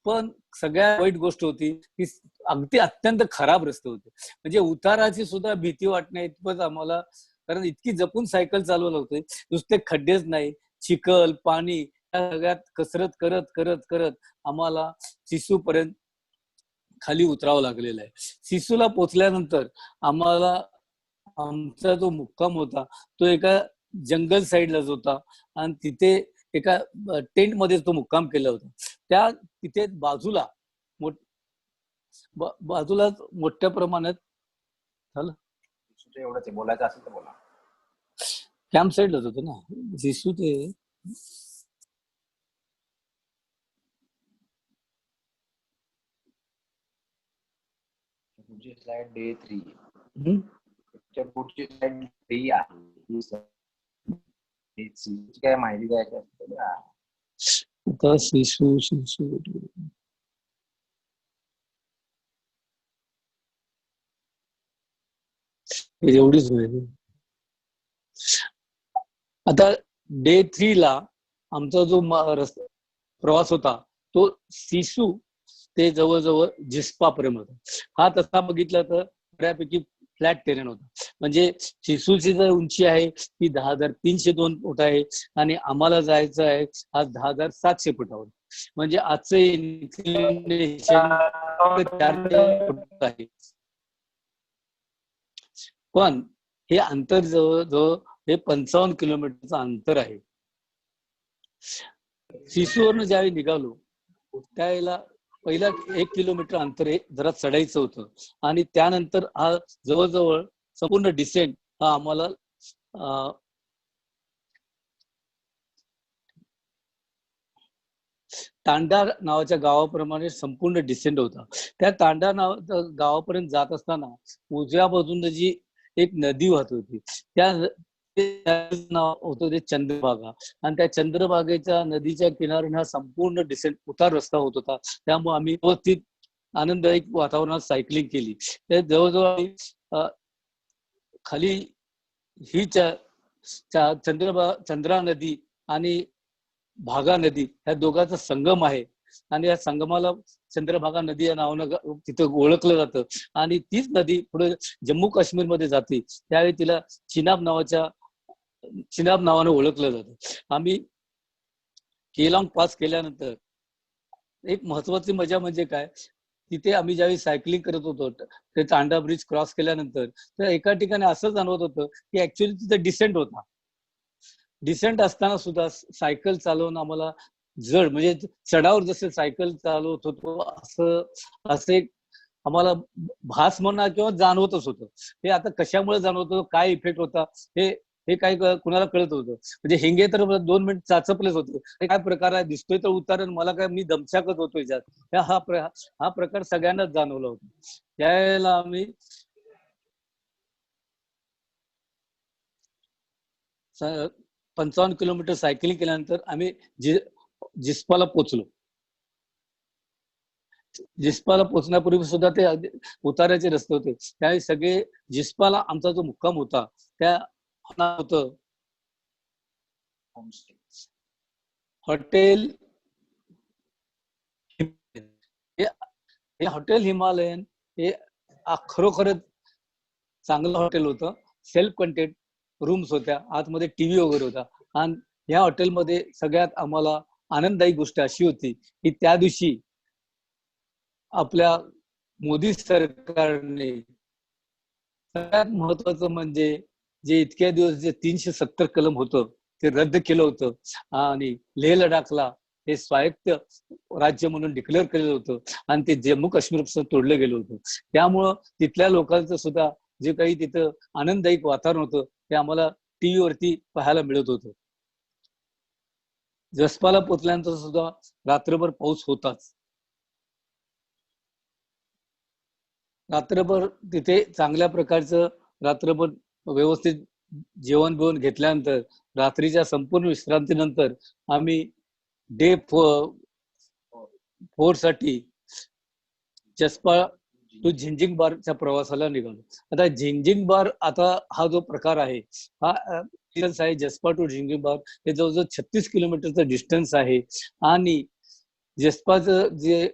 पण सगळ्यात वाईट गोष्ट होती की अगदी अत्यंत खराब रस्ते होते. म्हणजे उताराची सुद्धा भीती वाटण्या इतपत आम्हाला, कारण इतकी जपून सायकल चालवत होते. नुसते खड्डेच नाही, चिखल पाणी या सगळ्यात कसरत करत करत करत आम्हाला सिसू पर्यंत खाली उतरावं लागलेलं आहे. सिसूला पोचल्यानंतर आम्हाला आमचा जो मुक्काम होता तो एका जंगल साईडलाच होता आणि तिथे एका टेंट मध्ये तो मुक्काम केला होता. तिथे बाजूला मोठ्या प्रमाणात एवढंच बोलायचं असेल तर बोला. कॅम्प साईडलाच होतो ना शिशू ते. पुढची स्लाइड डे 3. हम्म? पुढची स्लाइड 3 आहे. काय माहिती द्यायची असते का? आता शिशू शिशू एवढीच होईल. आता डे 3 ला आमचा जो प्रवास होता तो शिशू ते जवळजवळ जिस्पापर्यंत होता. हा तसा बघितला तर बऱ्यापैकी फ्लॅट टेरेन होता. म्हणजे शिसूची जर उंची आहे ती 10,302 फूट आहे आणि आम्हाला जायचं आहे आज 10,700 फुटावर. म्हणजे आजचं इन्क्लिनेशन 4 फूट आहे. पण हे अंतर जवळजवळ हे 55 किलोमीटरचं अंतर आहे. शिसूवरनं ज्यावेळी निघालो त्यावेळेला पहिला 1 किलोमीटर अंतर हे जरा चढायचं होतं आणि त्यानंतर हा जवळजवळ संपूर्ण डिसेंट हा आम्हाला तांडा नावाच्या गावाप्रमाणे संपूर्ण डिसेंट होता. त्या तांडा गावापर्यंत जात असताना उजव्या बाजूने जी एक नदी वाहत होती त्या नाव होतं ते चंद्रभागा आणि त्या चंद्रभागेच्या नदीच्या किनाऱ्याने हा संपूर्ण डिसेंट उतार रस्ता होत होता. त्यामुळे आम्ही व्यवस्थित आनंददायक वातावरणात सायकलिंग केली. त्या जवळजवळ खाली ही चंद्रा नदी आणि भागा नदी ह्या दोघांचा संगम आहे आणि या संगमाला चंद्रभागा नदी या नावानं तिथं ओळखलं जातं आणि तीच नदी पुढे जम्मू काश्मीर मध्ये जाते. त्यावेळी तिला चिनाब नावानं ओळखलं जातं. आम्ही केलॉंग पास केल्यानंतर एक महत्वाची मजा म्हणजे काय, तिथे आम्ही ज्यावेळी सायकलिंग करत होतो ते तांडा ब्रिज क्रॉस केल्यानंतर तर एका ठिकाणी असं जाणवत होतं की ऍक्च्युअली तिथे डिसेंट होता. डिसेंट असताना सुद्धा सायकल चालवून आम्हाला जड म्हणजे चढावर जसे सायकल चालवत होतो असं एक आम्हाला भास म्हणा किंवा जाणवतच होतं. हे आता कशामुळे जाणवत होतं, काय इफेक्ट होता हे काही कुणाला कळत होतं. म्हणजे हेंगे तर 2 मिनिट चाचपलेच होते. काय प्रकार आहे, दिसतोय तर उतारण मला काय मी दमछाकत होतो याच्यात. हा प्रकार सगळ्यांनाच जाणवला होता. त्यावेळेला आम्ही 55 किलोमीटर सायकलिंग केल्यानंतर आम्ही जिस्पाला पोहोचलो. जिस्पाला पोहोचण्यापूर्वी सुद्धा ते उताराचे रस्ते होते. त्यावेळी सगळे जिस्पाला आमचा जो मुक्काम होता त्या होतं हॉटेल हे हॉटेल हिमालयन हे खरोखरच चांगलं हॉटेल होतं. सेल्फ कंटेंट रूम्स होत्या, आतमध्ये टीव्ही वगैरे होता. आणि या हॉटेलमध्ये सगळ्यात आम्हाला आनंददायी गोष्ट अशी होती की त्या दिवशी आपल्या मोदी सरकारने सगळ्यात महत्वाचं म्हणजे जे इतक्या दिवस जे 370 कलम होतं ते रद्द केलं होतं आणि लेह लडाखला हे स्वायत्त राज्य म्हणून डिक्लेअर केलेलं होतं आणि ते जम्मू काश्मीरपासून तोडलं गेलं होतं. त्यामुळं तिथल्या लोकांचं सुद्धा जे काही तिथं आनंददायक वातावरण होतं ते आम्हाला टीव्ही वरती पाहायला मिळत होतं. जसपाला पोचल्यानंतर सुद्धा रात्रभर पाऊस होताच. रात्रभर तिथे चांगल्या प्रकारचं रात्रभर व्यवस्थित जेवण बिवण घेतल्यानंतर रात्रीच्या संपूर्ण विश्रांतीनंतर आम्ही डे 4 साठी जसपा टू झिंजिंगबारच्या प्रवासाला निघालो. आता झिंजिंगबार आता हा जो प्रकार आहे हा डिस्टन्स आहे जसपा टू झिंजिंगबार हे जवळजवळ 36 किलोमीटरचं डिस्टन्स आहे आणि जसपाचं जे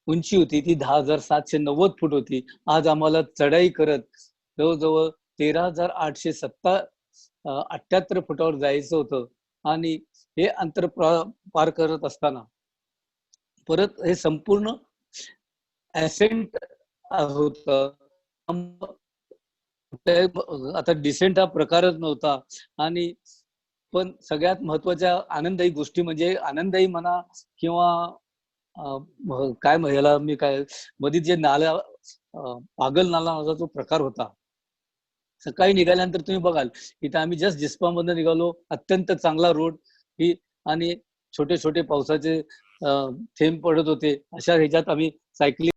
उंची होती ती 10,790 फूट होती. आज आम्हाला चढाई करत जवळजवळ 13,878 फुटावर जायचं होतं आणि हे अंतर पार करत असताना परत हे संपूर्ण ऍसेंट होत. आता डिसेंट हा प्रकारच नव्हता आणि पण सगळ्यात महत्वाच्या आनंददायी गोष्टी म्हणजे आनंददायी म्हणा किंवा काय ह्याला मी काय मध्ये जे नाला पागल नाला नावाचा जो प्रकार होता सकाळी निघाल्यानंतर तुम्ही बघाल इथं आम्ही जस्ट जिस्पामधून निघालो, अत्यंत चांगला रोड ही, आणि छोटे छोटे पावसाचे थेंब पडत होते, अशा ह्याच्यात आम्ही सायकलिंग.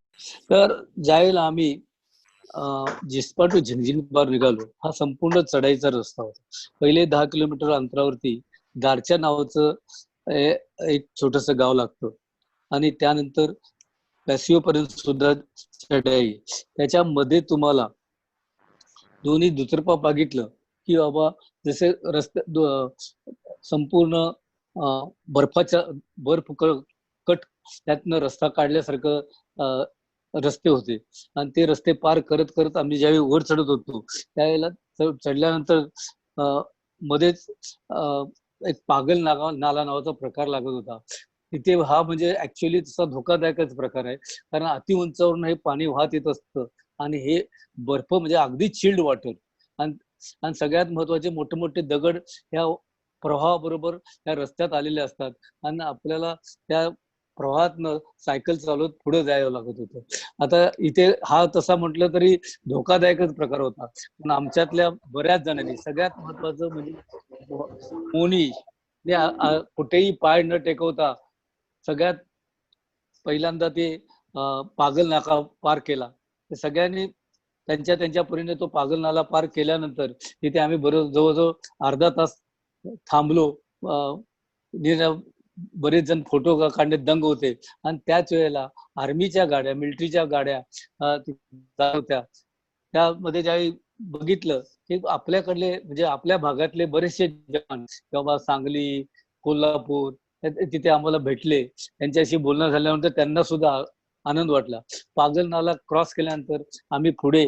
तर ज्यावेळेला आम्ही जिस्पा टू झिंझिनबार निघालो, हा संपूर्ण चढाईचा रस्ता होता. पहिले 10 किलोमीटर अंतरावरती दारच्या नावाचं एक छोटस गाव लागतं, आणि त्यानंतर पॅसिओ पर्यंत सुद्धा चढाई. त्याच्यामध्ये तुम्हाला दोन्ही दुतर्फा बघितलं की बाबा जसे रस्ते संपूर्ण बर्फाच्या बर्फ कट त्यातनं रस्ता काढल्यासारखं रस्ते होते, आणि ते रस्ते पार करत करत आम्ही ज्यावेळी वर चढत होतो त्यावेळेला चढल्यानंतर मध्येच एक पागल नाला नावाचा प्रकार लागत होता तिथे. हा म्हणजे ऍक्च्युअली तसा धोकादायकच प्रकार आहे, कारण अति उंचावरून हे पाणी वाहत येत असतं, आणि हे बर्फ म्हणजे अगदी चिल्ड वॉटर, आणि सगळ्यात महत्वाचे मोठे मोठे दगड ह्या प्रवाहाबरोबर त्या रस्त्यात आलेले असतात, आणि आपल्याला त्या प्रवाहातनं सायकल चालवत पुढे जायला लागत होतं. आता इथे हा तसा म्हटलं तरी धोकादायकच प्रकार होता, पण आमच्यातल्या बऱ्याच जणांनी, सगळ्यात महत्वाचं म्हणजे मोनी कुठेही पाय न टेकवता सगळ्यात पहिल्यांदा ते पागल नाका पार केला. सगळ्यांनी त्यांच्या त्यांच्या परीने तो पागल नाला पार केल्यानंतर तिथे आम्ही जवळजवळ अर्धा तास थांबलो. बरेच जण फोटो काढण्यात दंग होते, आणि त्याच वेळेला आर्मीच्या गाड्या, मिलिटरीच्या गाड्या होत्या. त्यामध्ये ज्यावेळी बघितलं की आपल्याकडले म्हणजे आपल्या भागातले बरेचसे जवान किंवा सांगली, कोल्हापूर तिथे आम्हाला भेटले. त्यांच्याशी बोलणं झाल्यानंतर त्यांना सुद्धा आनंद वाटला. पागल नाला क्रॉस केल्यानंतर आम्ही पुढे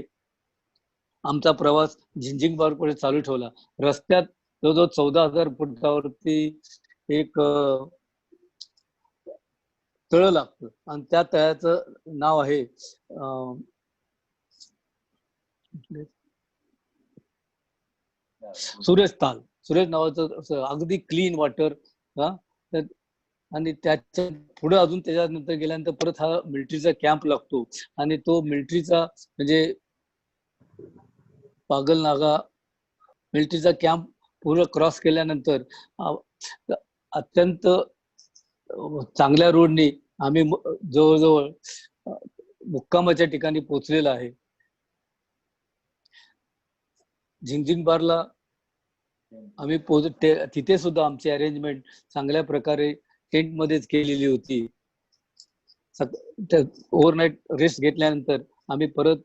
आमचा प्रवास झिंझिनबारकडे चालू ठेवला. रस्त्यात जवळजवळ 14,000 फुटावरती एक तळ लागतं, आणि त्या तळ्याचं नाव आहे सुरेश ताल. सुरेश नावाचं अगदी क्लीन वॉटर. आणि त्याच्या पुढे अजून त्याच्यानंतर गेल्यानंतर परत हा मिलिटरीचा कॅम्प लागतो, आणि तो मिलिटरीचा म्हणजे पागल नागा मिलिटरीचा कॅम्प पूर्ण क्रॉस केल्यानंतर अत्यंत चांगल्या रोडने आम्ही जवळजवळ मुक्कामाच्या ठिकाणी पोहोचलेला आहे. झिंझिनबारला आम्ही तिथे सुद्धा आमची अरेंजमेंट चांगल्या प्रकारे टेंट मध्येच केलेली होती. ओव्हरनाईट रेस्ट घेतल्यानंतर आम्ही परत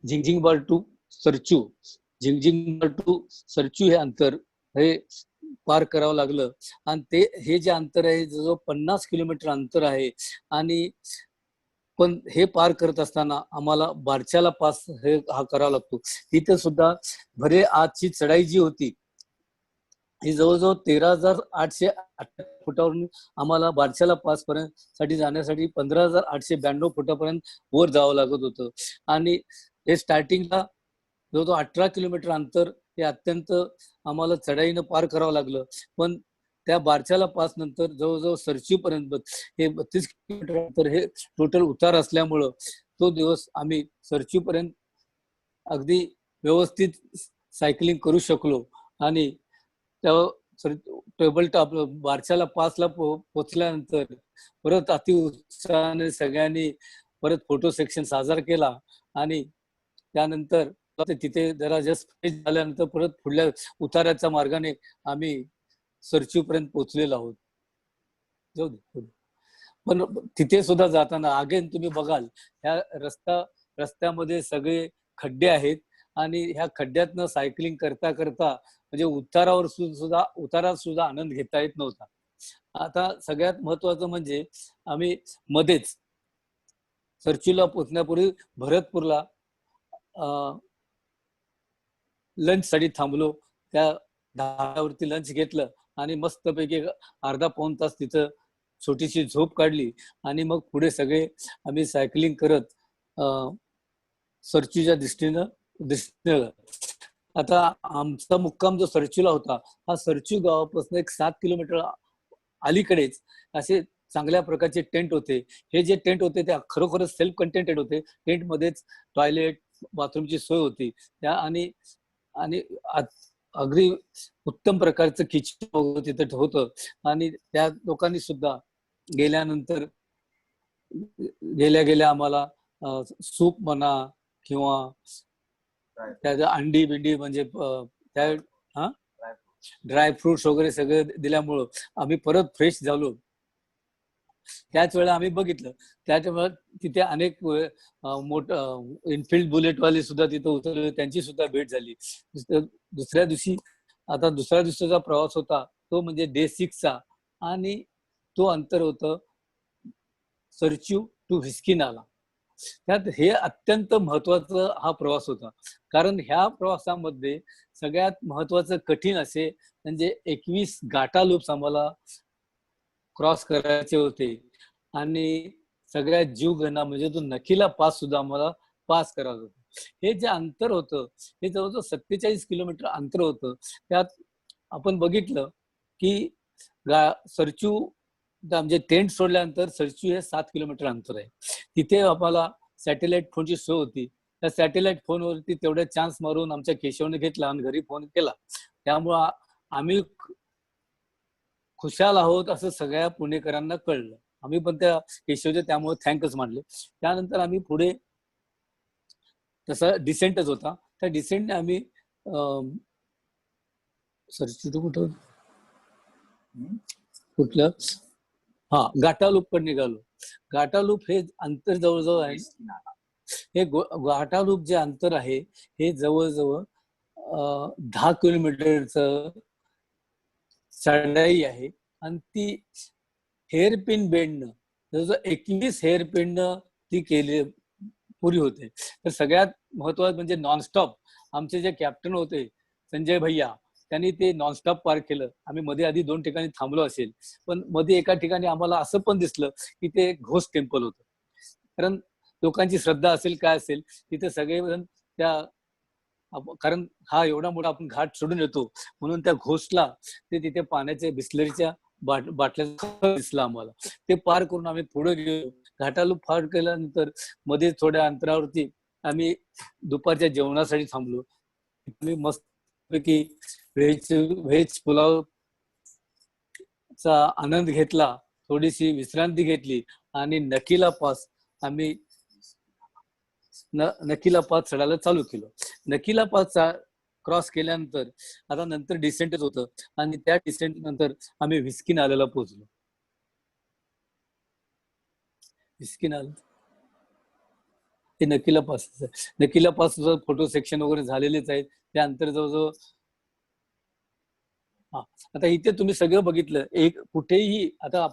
झिंझिनबार टू सरचू हे अंतर हे पार करावं लागलं, आणि हे जे अंतर आहे जवळजवळ 50 किलोमीटर अंतर आहे. आणि पण हे पार करत असताना आम्हाला बारच्याला पास हा करावा लागतो. तिथे सुद्धा भरे आजची चढाई जी होती ही जवळजवळ 13,808 फुटावरून आम्हाला बारच्याला पास पर्यंत साठी जाण्यासाठी 15,892 फुटापर्यंत वर जावं लागत होतं. आणि हे स्टार्टिंगला जवळजवळ 18 किलोमीटर अंतर हे अत्यंत आम्हाला चढाईनं पार करावं लागलं. पण त्या बारच्याला पास नंतर जवळजवळ सरची पर्यंत हे 32 किलोमीटर अंतर हे टोटल उतार असल्यामुळं तो दिवस आम्ही सरची पर्यंत अगदी व्यवस्थित सायकलिंग करू शकलो. आणि त्या टेबल टॉप बारच्याला पासला पोचल्यानंतर परत अति उत्साहाने सगळ्यांनी परत फोटो सेक्शन साजरा केला, आणि त्यानंतर तिथे जरा जस्ट फ्रेश झाल्यानंतर परत पुढल्या उताराच्या मार्गाने आम्ही सरची पर्यंत पोहोचलेलो आहोत. जाऊ दे. पण तिथे सुद्धा जाताना अगेन तुम्ही बघाल ह्या रस्त्यामध्ये सगळे खड्डे आहेत, आणि ह्या खड्ड्यातनं सायकलिंग करता करता म्हणजे उतारात सुद्धा आनंद घेता येत नव्हता. आता सगळ्यात महत्वाचं म्हणजे आम्ही मध्येच सरचूला पोहोचण्यापूर्वी भरतपूरला लंच साठी थांबलो. त्या धारावरती लंच घेतलं, आणि मस्तपैकी अर्धा पाऊण तास तिथं छोटीशी झोप काढली, आणि मग पुढे सगळे आम्ही सायकलिंग करत सरचूच्या दृष्टीनं आता आमचा मुक्काम जो सरचूला होता, हा सरचू गावापासून एक 7 किलोमीटर अलीकडेच असे चांगल्या प्रकारचे टेंट होते. हे जे टेंट होते ते खरोखरच सेल्फ कंटेंटेड होते. टेंट मध्येच टॉयलेट, बाथरूमची सोय होती. त्या आणि आणि अगदी उत्तम प्रकारचं किचन तिथे होतं. आणि त्या लोकांनी सुद्धा गेल्यानंतर गेल्या आम्हाला सूप म्हणा किंवा त्या अंडी बिंडी म्हणजे त्या ड्रायफ्रुट्स वगैरे सगळे दिल्यामुळं आम्ही परत फ्रेश झालो. त्याच वेळेला आम्ही बघितलं त्याच्यामुळे तिथे अनेक मोठं इनफिल्ड बुलेटवाले सुद्धा तिथे उतरले, त्यांची सुद्धा भेट झाली. दुसऱ्या दिवसाचा प्रवास होता तो म्हणजे डे 6चा आणि तो अंतर होतं सरच्यू टू व्हिस्कीनाला. त्यात हे अत्यंत महत्वाचा हा प्रवास होता, कारण ह्या प्रवासामध्ये सगळ्यात महत्वाचं कठीण असे म्हणजे 21 गाटा लूप्स आम्हाला क्रॉस करायचे होते आणि सगळ्यात जीवघेणा म्हणजे तो नखीला पास सुद्धा आम्हाला पास करायचं होतं. हे जे अंतर होतं हे जवळजवळ 47 किलोमीटर अंतर होतं. त्यात आपण बघितलं की सरच्यू म्हणजे टेंट सोडल्यानंतर सरच्यू हे 7 किलोमीटर अंतर आहे. तिथे आम्हाला सॅटेलाइट फोनची सोय होती. त्या सॅटेलाइट फोनवरती तेवढे चान्स मारून आमच्या केशवने घेतला आणि घरी फोन केला. त्यामुळं आम्ही खुशाल आहोत असं सगळ्या पुणेकरांना कळलं. आम्ही पण त्या केशवचे त्यामुळे थँकच मानले. त्यानंतर आम्ही पुढे तसा डिसेंटच होता. त्या डिसेंटने आम्ही कुठलं घाटालूप पण निघालो. घाटालूप हे अंतर जवळजवळ आहे. हे घाटालूप जे अंतर आहे हे जवळजवळ 10 किलोमीटरचं चढाई आहे आणि ती हेअरपिन बेंडनं जवळजवळ 21 हेअरपिननं ती केली पुरी होते. तर सगळ्यात महत्वाचं म्हणजे नॉनस्टॉप आमचे जे कॅप्टन होते संजय भैया, त्यांनी ते नॉनस्टॉप पार केलं. आम्ही मध्ये आधी 2 ठिकाणी थांबलो असेल, पण मध्ये एका ठिकाणी आम्हाला असं पण दिसलं की ते घोस्ट टेम्पल होतं. कारण लोकांची श्रद्धा असेल काय असेल तिथे सगळेजण कारण हा एवढा मोठा आपण घाट सोडून येतो म्हणून त्या घोस्टला ते तिथे पाण्याच्या बिस्लरीच्या बाटल्या दिसला आम्हाला. ते पार करून आम्ही पुढे गेलो. घाटालूप पार केल्यानंतर मध्ये थोड्या अंतरावरती आम्ही दुपारच्या जेवणासाठी थांबलो. आम्ही मस्तपैकी व्हेज पुलावचा आनंद घेतला, थोडीशी विश्रांती घेतली आणि नकीला पास चढायला चालू केलं. नकीला पास क्रॉस केल्यानंतर आता नंतर डिसेंटच होतं आणि त्या डिसेंट नंतर आम्ही व्हिस्कीनालाला पोहोचलो. व्हिस्कीनाला हे नकीला पास फोटो सेक्शन वगैरे झालेलेच आहेत. त्यानंतर जवळजवळ आता इथे तुम्ही सगळं बघितलं. एक कुठेही आता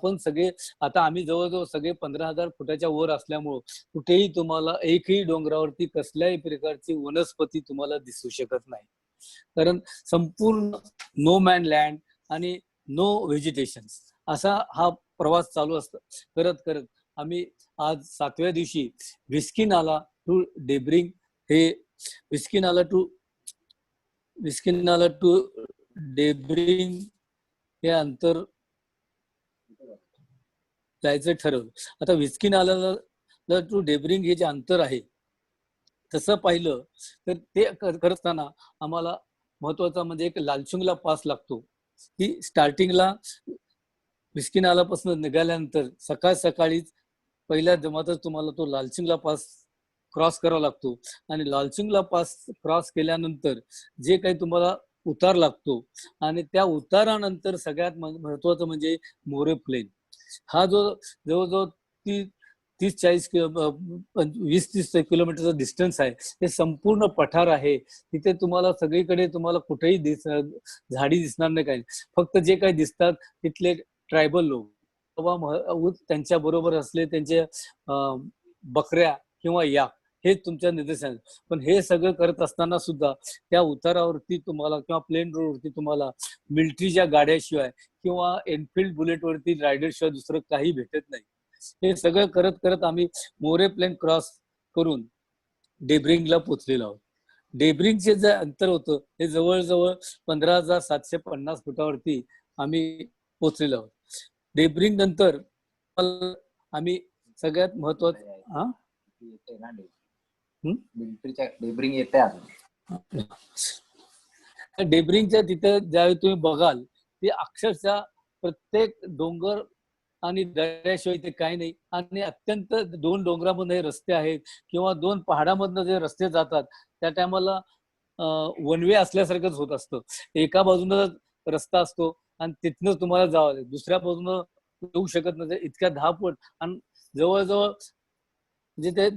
आम्ही जवळजवळ सगळे 15,000 फुटाच्या वर असल्यामुळं कुठेही तुम्हाला एकही डोंगरावरती कसल्याही प्रकारची वनस्पती तुम्हाला दिसू शकत नाही, कारण संपूर्ण नो मॅन लँड आणि नो व्हेजिटेशन असा हा प्रवास चालू असतो. करत आम्ही आज 7व्या दिवशी व्हिस्कीनाला टू डेब्रिंग हे व्हिस्कीनाला टू डेब्रिंग हे अंतर जायचं ठरवलं. आता व्हिस्कीनाला टू डेब्रिंग हे जे अंतर आहे तसं पाहिलं तर ते करत असताना आम्हाला महत्वाचा म्हणजे एक लालचुंगला पास लागतो. की स्टार्टिंगला व्हिस्कीनालापासून निघाल्यानंतर सकाळीच पहिल्या जमातच तुम्हाला तो लालचुंगला पास क्रॉस करावा लागतो आणि लालचुंगला पास क्रॉस केल्यानंतर जे काही तुम्हाला उतार लागतो आणि त्या उतारानंतर सगळ्यात महत्वाचं म्हणजे मोरे प्लेन. हा जो जवळजवळ 30-40 20-30 किलोमीटरचा डिस्टन्स आहे. ते संपूर्ण पठार आहे. तिथे तुम्हाला सगळीकडे तुम्हाला कुठेही झाडी दिसणार नाही. काही फक्त जे काही दिसतात तिथले ट्रायबल लोक किंवा त्यांच्या बरोबर असले त्यांचे बकऱ्या किंवा याक हे तुमच्या निदर्शनात. पण हे सगळं करत असताना सुद्धा त्या उतारावरती तुम्हाला किंवा प्लेन रोडवरती तुम्हाला मिलिटरीच्या गाड्याशिवाय किंवा एनफिल्ड बुलेटवरती रायडरशिवाय दुसरं काही भेटत नाही. हे सगळं करत आम्ही मोरे प्लेन क्रॉस करून डेब्रिंगला पोहोचलेलो आहोत. डेब्रिंगचे जे अंतर होतं हे जवळजवळ 15,750 फुटावरती आम्ही पोहोचलेलो आहोत. डेब्रिंग नंतर आम्ही सगळ्यात महत्वाचं हा येते ना हं? मिलिटरीच्या डेब्रिंग येते अजून. डेब्रिंगच्या तिथे ज्यावेळी तुम्ही बघाल ते अक्षरशः प्रत्येक डोंगर आणि दऱ्याशिवाय ते काही नाही, आणि अत्यंत 2 डोंगरामध्ये रस्ते आहेत किंवा 2 पहाडामधनं जे रस्ते जातात त्या टायमाला वन वे असल्यासारखंच होत असतं. एका बाजूनं रस्ता असतो आणि तिथनं तुम्हाला जावं लागेल, दुसऱ्या बाजूनं येऊ शकत नाही, इतक्या 10 फूट. आणि जवळजवळ म्हणजे ते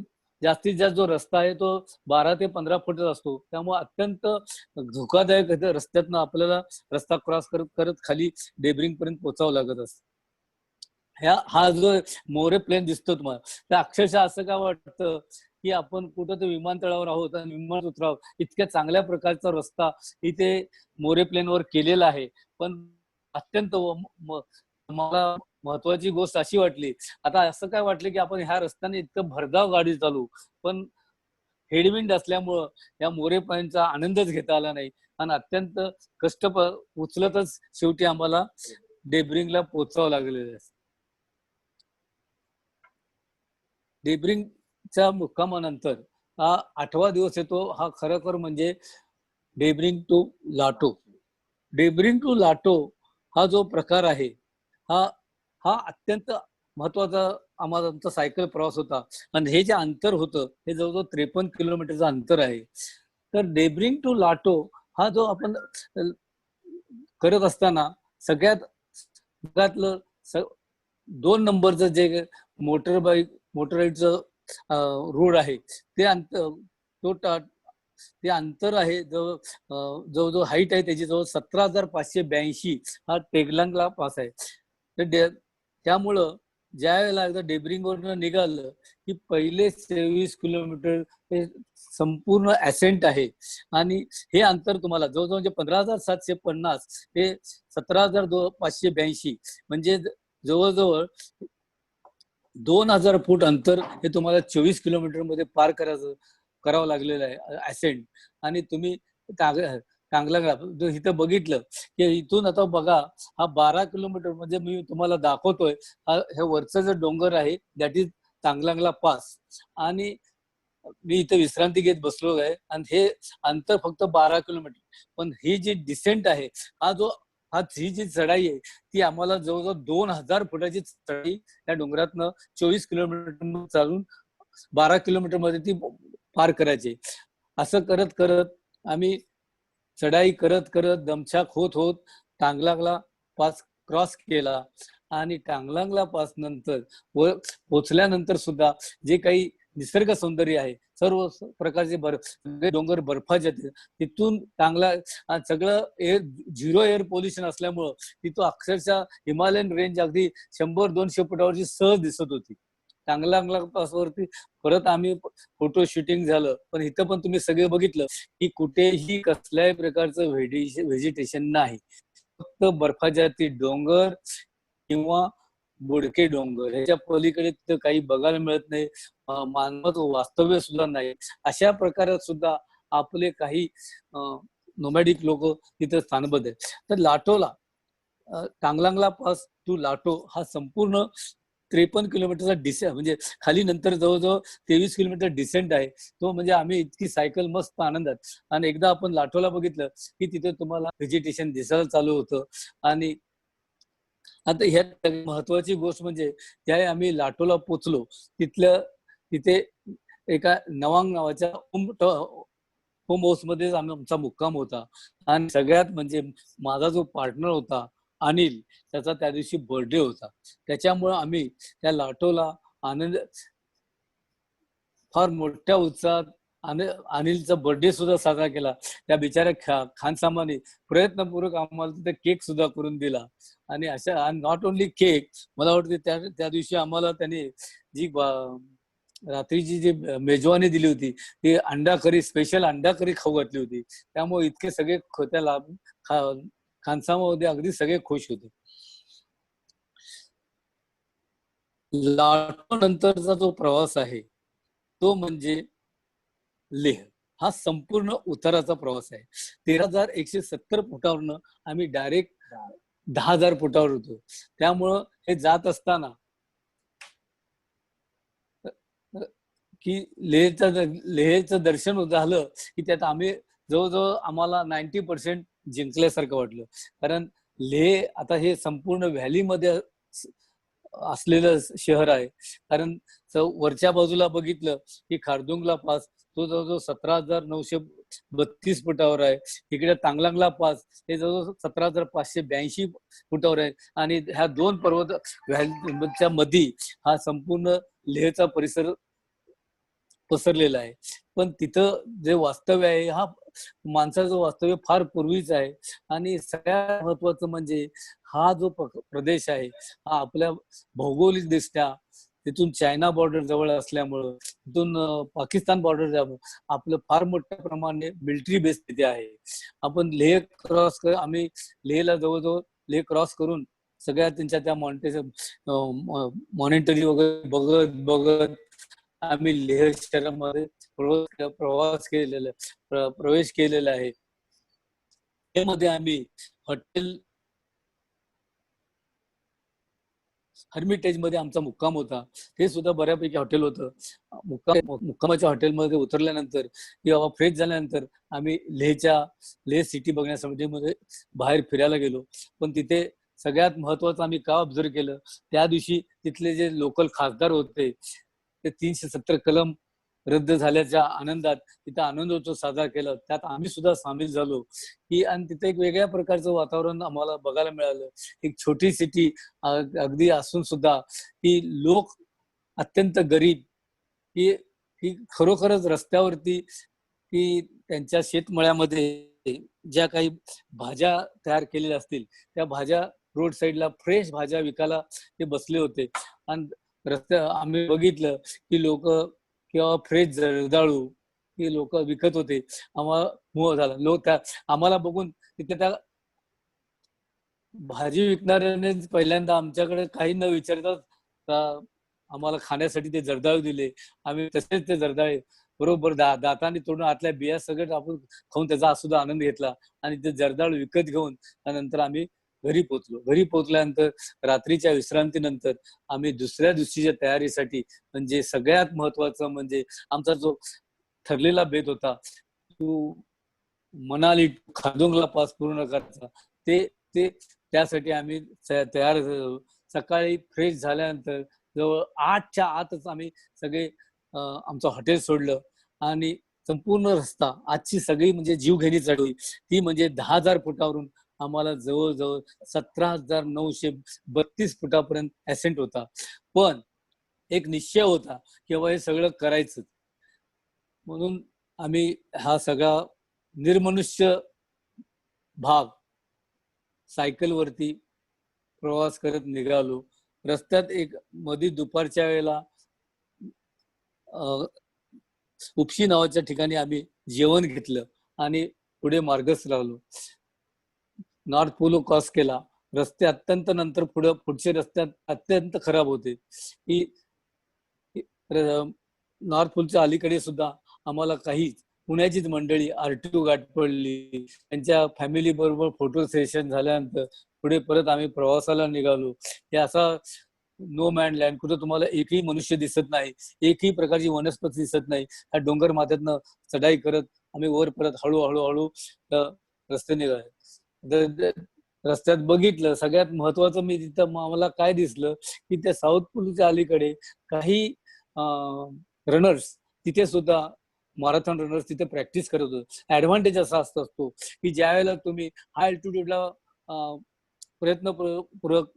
जास्तीत जास्त जो रस्ता आहे तो 12 ते 15 फूटच असतो. त्यामुळे अत्यंत धोकादायक रस्त्यातनं आपल्याला रस्ता क्रॉस करत करत खाली डेब्रिंग पर्यंत पोहोचावं लागत असतं. हा जो मोरे प्लेन दिसतो तुम्हाला, तर अक्षरशः असं काय वाटतं की आपण कुठं तर विमानतळावर आहोत आणि विमान उतरावं, इतक्या चांगल्या प्रकारचा रस्ता इथे मोरे प्लेनवर केलेला आहे. पण अत्यंत मला महत्वाची गोष्ट अशी वाटली, आता असं काय वाटलं की आपण ह्या रस्त्याने इतकं भरधाव गाडी चालू, पण हेडविंड असल्यामुळं या मोरे प्लेनचा आनंदच घेता आला नाही आणि अत्यंत कष्ट उचलतच शेवटी आम्हाला डेब्रिंगला पोहोचावं लागलेलं आहे. डेब्रिंगच्या मुक्कामानंतर हा 8वा दिवस येतो. हा खरोखर म्हणजे डेब्रिंग टू लाटो. डेब्रिंग टू लाटो हा जो प्रकार आहे हा हा अत्यंत महत्वाचा आमचा सायकल प्रवास होता. आणि हे जे अंतर होतं हे जवळजवळ 53 किलोमीटरचं अंतर आहे. तर डेब्रिंग टू लाटो हा जो आपण करत असताना सगळ्यात भागातलं 2 नंबरचं जे मोटराईडचं रोड आहे ते ते अंतर आहे जवळजवळ हाईट आहे त्याची जवळ 17,582 हा टेगलांगला पास आहे. तर त्यामुळं ज्या वेळेला एकदा डेब्रिंगवरनं निघालं की पहिले 23 किलोमीटर हे संपूर्ण ऍसेंट आहे. आणि हे अंतर तुम्हाला जवळजवळ म्हणजे 15,750 हे 17,582 म्हणजे जवळजवळ 2,000 फूट अंतर हे तुम्हाला 24 किलोमीटर मध्ये पार करावं लागलेलं आहे ऍसेंट. आणि तुम्ही चांगला इथं बघितलं की इथून आता बघा हा 12 किलोमीटर म्हणजे मी तुम्हाला दाखवतोय, हे वरचं जे डोंगर आहे दॅट इज तांगलांगला पास. आणि मी इथे विश्रांती घेत बसलो आहे आणि हे अंतर फक्त 12 किलोमीटर. पण ही जी डिसेंट आहे ही जी चढाई आहे ती आम्हाला जवळजवळ 2,000 फुटाची चढाई त्या डोंगरातनं 24 किलोमीटर चालून 12 किलोमीटर मध्ये ती पार करायची. असं करत करत आम्ही चढाई करत करत दमछाक होत होत टांगलांगला पास क्रॉस केला. आणि टांगलांगला पास नंतर पोचल्यानंतर सुद्धा जे काही निसर्ग सौंदर्य आहे, सर्व प्रकारचे डोंगर बर्फाचे तिथून टांगला सगळं झिरो एअर पोल्युशन असल्यामुळं तिथं अक्षरशः हिमालयन रेंज अगदी 100-200 फुटावरची सहज दिसत होती. टांगलांगला पासवरती परत आम्ही फोटो शूटिंग झालं. पण इथं पण तुम्ही सगळे बघितलं की कुठेही कसल्याही प्रकारचं व्हेजिटेशन नाही, फक्त बर्फाच्या डोंगर किंवा बुडके डोंगर, ह्याच्या पलीकडे तिथं काही बघायला मिळत नाही. मानवाचं वास्तव्य सुद्धा नाही. अशा प्रकारात सुद्धा आपले काही नोमॅडिक लोक तिथं स्थानबद्ध आहेत. तर लाटोला टांगलांगला पास टू लाटो हा संपूर्ण 53 किलोमीटरचा म्हणजे खाली नंतर जवळजवळ 23 किलोमीटर डिसेंट आहे तो. म्हणजे आम्ही इतकी सायकल मस्त आनंदात. आणि एकदा आपण लाटोला बघितलं की तिथे तुम्हाला व्हेजिटेशन दिसायला चालू होतं. आणि आता ह्यात महत्वाची गोष्ट म्हणजे त्यावेळी आम्ही लाटोला पोचलो, तिथे एका नवांग नावाच्या होम हाऊस मध्ये आमचा मुक्काम होता. आणि सगळ्यात म्हणजे माझा जो पार्टनर होता अनिल, त्याचा त्या दिवशी बर्थडे होता. त्याच्यामुळे आम्ही त्या लाटोला फार मोठ्या उत्साहात अनिलचा बर्थडे सुद्धा साजरा केला. त्या बिचाऱ्या खानसामाने प्रयत्नपूर्वक आम्हाला तिथे केक सुद्धा करून दिला. आणि अशा नॉट ओनली केक, मला वाटते त्या दिवशी आम्हाला त्याने जी रात्रीची जी मेजवानी दिली होती ती अंडा करी, स्पेशल अंडा करी खाऊ घातली होती. त्यामुळे इतके सगळे त्याला खानसामामध्ये अगदी सगळे खुश होते. लाटो नंतरचा जो प्रवास आहे तो म्हणजे लेह. हा संपूर्ण उताराचा प्रवास आहे. 13,170 फुटावरनं आम्ही डायरेक्ट 10,000 फुटावर होतो. त्यामुळं हे जात असताना की लेहचं दर्शन झालं की त्यात आम्ही जवळजवळ आम्हाला 90% जिंकल्यासारखं वाटलं. कारण लेह आता हे संपूर्ण व्हॅलीमध्ये असलेलं शहर आहे. कारण वरच्या बाजूला बघितलं की खारदुंगला पास तो जवळजवळ 17,932 फुटावर आहे. इकडे तांगलांगला पास हे जवळजवळ 17,582 फुटावर आहे. आणि ह्या दोन पर्वत व्हॅलीच्या मध्ये हा संपूर्ण लेहचा परिसर पसरलेला आहे. पण तिथं जे वास्तव्य आहे हा माणसाचं वास्तव्य फार पूर्वीच आहे. आणि सगळ्यात महत्वाचं म्हणजे हा जो प्रदेश आहे हा आपल्या भौगोलिक दृष्ट्या तिथून चायना बॉर्डर जवळ असल्यामुळं, तिथून पाकिस्तान बॉर्डर जवळ आपलं फार मोठ्या प्रमाणे मिलिटरी बेस तिथे आहे. आपण लेह क्रॉस आम्ही लेहला जवळजवळ लेह क्रॉस करून सगळ्या त्यांच्या त्या मॉनिटरी वगैरे बघत बघत आम्ही लेह शहरामध्ये प्रवास केलेला प्रवेश केलेला आहे. त्यामध्ये आम्ही हॉटेल हर्मिटेज मध्ये आमचा मुक्काम होता. ते सुद्धा बऱ्यापैकी हॉटेल होतं. मुक्कामाच्या हॉटेलमध्ये उतरल्यानंतर किंवा फ्रेश झाल्यानंतर आम्ही लेह सिटी बघण्यासाठी मध्ये बाहेर फिरायला गेलो. पण तिथे सगळ्यात महत्वाचं आम्ही का ऑब्झर्व केलं, त्या दिवशी तिथले जे लोकल खासदार होते ते 370 कलम रद्द झाल्याच्या आनंदात तिथं आनंदोत्सव साजरा केला. त्यात आम्ही सुद्धा सामील झालो की, आणि तिथे एक वेगळ्या प्रकारचं वातावरण आम्हाला बघायला मिळालं. एक छोटी सिटी अगदी असून सुद्धा की लोक अत्यंत गरीब की खरोखरच रस्त्यावरती की त्यांच्या शेतमळ्यामध्ये ज्या काही भाज्या तयार केलेल्या असतील त्या भाज्या रोड साईडला फ्रेश भाज्या विकायला ते बसले होते. आणि आम्ही बघितलं की लोक किंवा फ्रेश जर्दाळू की लोक विकत होते. आम्हाला मोह झाला. लोक त्या आम्हाला बघून तिथे त्या भाजी विकणाऱ्याने पहिल्यांदा आमच्याकडे काही न विचारता आम्हाला खाण्यासाठी ते जर्दाळू दिले. आम्ही तसेच ते जर्दाळे बरोबर दाताने तोडून आतल्या बिया सगळं आपण खाऊन त्याचा सुद्धा आनंद घेतला. आणि ते जर्दाळू विकत घेऊन त्यानंतर आम्ही घरी पोहोचलो. घरी पोहोचल्यानंतर रात्रीच्या विश्रांतीनंतर आम्ही दुसऱ्या दिवशीच्या तयारीसाठी म्हणजे सगळ्यात महत्वाचं म्हणजे आमचा जो ठरलेला बेत होता तो मनाली खारदुंगला पास पूर्ण करायचा. ते त्यासाठी आम्ही तयार झालो. सकाळी फ्रेश झाल्यानंतर जवळ 8च्या आतच आम्ही सगळे आमचं हॉटेल सोडलं. आणि संपूर्ण रस्ता आजची सगळी म्हणजे जीवघेणी चढवली ती म्हणजे 10,000 फुटावरून आम्हाला जवळजवळ 17,932 फुटापर्यंत ऍसेंट होता. पण एक निश्चय होता की बाबा हे सगळं करायचं. म्हणून आम्ही हा सगळा निर्मनुष्य भाग सायकलवरती प्रवास करत निघालो. रस्त्यात एक मध्ये दुपारच्या वेळेला उपशी नावाच्या ठिकाणी आम्ही जेवण घेतलं आणि पुढे मार्गस्थ लागलो. नॉर्थ पोल क्रॉस केला. रस्ते अत्यंत नंतर पुढचे रस्ते अत्यंत खराब होते की नॉर्थ पोलच्या अलीकडे सुद्धा आम्हाला काही पुण्याचीच मंडळी आरटीओ गाठ पडली. त्यांच्या फॅमिली बरोबर फोटो सेशन झाल्यानंतर पुढे परत आम्ही प्रवासाला निघालो. हे असा नो मॅन लँड, कुठं तुम्हाला एकही मनुष्य दिसत नाही, एकही प्रकारची वनस्पती दिसत नाही. ह्या डोंगर माथ्यातनं चढाई करत आम्ही वर परत हळूहळू रस्ते निघाले. रस्त्यात बघितलं सगळ्यात महत्वाचं मी तिथं मला काय दिसलं की त्या साऊथ पूलच्या अलीकडे काही रनर्स तिथे सुद्धा मॅरेथॉन रनर्स तिथे प्रॅक्टिस करत होते. ऍडव्हान्टेज असा असतो की ज्या वेळेला तुम्ही हाय अल्टिट्यूडला प्रयत्नपूर्वक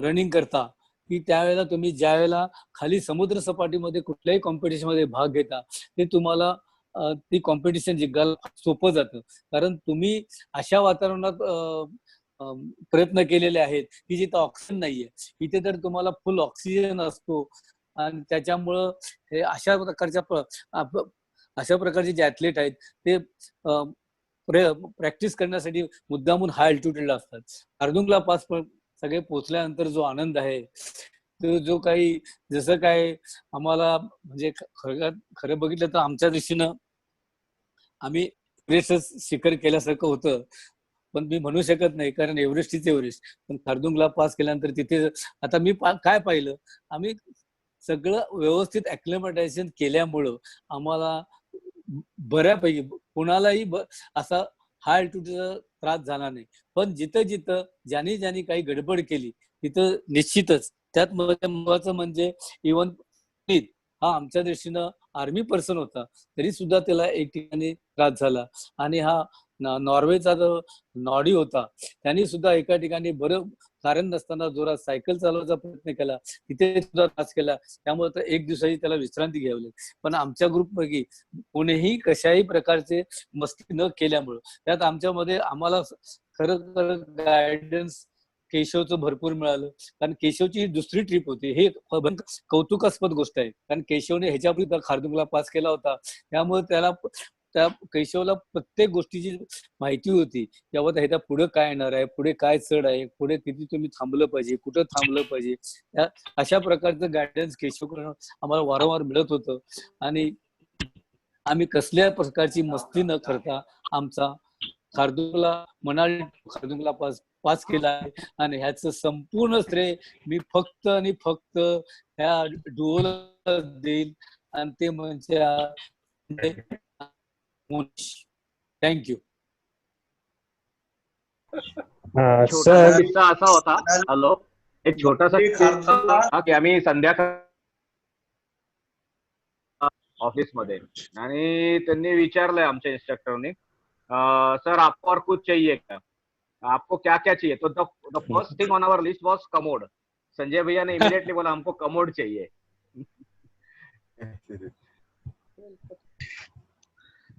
रनिंग करता की त्यावेळेला तुम्ही ज्या वेळेला खाली समुद्र सपाटीमध्ये कुठल्याही कॉम्पिटिशन मध्ये भाग घेता ते तुम्हाला ती कॉम्पिटिशन जिंकायला सोपं जातं. कारण तुम्ही अशा वातावरणात प्रयत्न केलेले आहेत की जिथं ऑक्सिजन नाहीये. इथे तर तुम्हाला फुल ऑक्सिजन असतो. आणि त्याच्यामुळं हे अशा प्रकारचे जे ऍथलीट आहेत ते प्रॅक्टिस करण्यासाठी मुद्दामून हाय अल्टिट्यूडला असतात. खारदुंगला पास सगळे पोहोचल्यानंतर जो आनंद आहे तो जो काही जसं काय आम्हाला म्हणजे खरं बघितलं तर आमच्या दृष्टीनं आम्ही एव्हरेस्ट शिखर केल्यासारखं होतं. पण मी म्हणू शकत नाही कारण एव्हरेस्ट इज एव्हरेस्ट. पण खारदुंगला पास केल्यानंतर तिथे आता मी काय पाहिलं, आम्ही सगळं व्यवस्थित ऍक्लिमेटायझेशन केल्यामुळं आम्हाला बऱ्यापैकी कोणालाही असा हाय अल्टिट्यूडचा त्रास झाला नाही. पण जिथं जिथं ज्यांनी काही गडबड केली तिथं निश्चितच त्यात महत्वाचं म्हणजे इव्हन हा आमच्या दृष्टीनं आर्मी पर्सन होता तरी सुद्धा त्याला एक ठिकाणी त्रास झाला. आणि हा नॉर्वेचा जो नॉडी होता त्यांनी सुद्धा एका ठिकाणी बरं कारण नसताना जोरात सायकल चालवायचा प्रयत्न केला, तिथे सुद्धा त्रास केला. त्यामुळे तर एक दिवसाची त्याला विश्रांती घ्यावी लागली. पण आमच्या ग्रुपपैकी कोणीही कशाही प्रकारचे मस्ती न केल्यामुळं त्यात आमच्यामध्ये आम्हाला खरं गायडन्स केशवचं भरपूर मिळालं. कारण केशवची दुसरी ट्रिप होती, हे कौतुकास्पद गोष्ट आहे. कारण केशवने ह्याच्यापूर्वी खारदुंगला पास केला होता, त्यामुळे त्या केशवला प्रत्येक गोष्टीची माहिती होती की बाबा ह्याच्या पुढे काय येणार आहे, पुढे काय चढ आहे, पुढे किती तुम्ही थांबलं पाहिजे, कुठं थांबलं पाहिजे. अशा प्रकारचं गायडन्स केशवकडून आम्हाला वारंवार मिळत होतं. आणि आम्ही कसल्या प्रकारची मस्ती न करता आमचा खारदुंगला पास केला आहे. आणि ह्याचं संपूर्ण श्रेय मी फक्त आणि फक्त ह्या डुओला देईल, आणि ते म्हणजे थँक्यू. छोटा किस्सा असा होता, हॅलो, एक छोटासा किस्सा की आम्ही संध्याकाळ ऑफिस मध्ये, आणि त्यांनी विचारलंय आमच्या इंस्ट्रक्टरने, सर आपको और कुछ चाहिए क्या, आपको क्या क्या चाहिए. तो the first thing on our list was commode. Sanjay भैया ने इमीडिएटली बोला हमको कमोड चाहिए.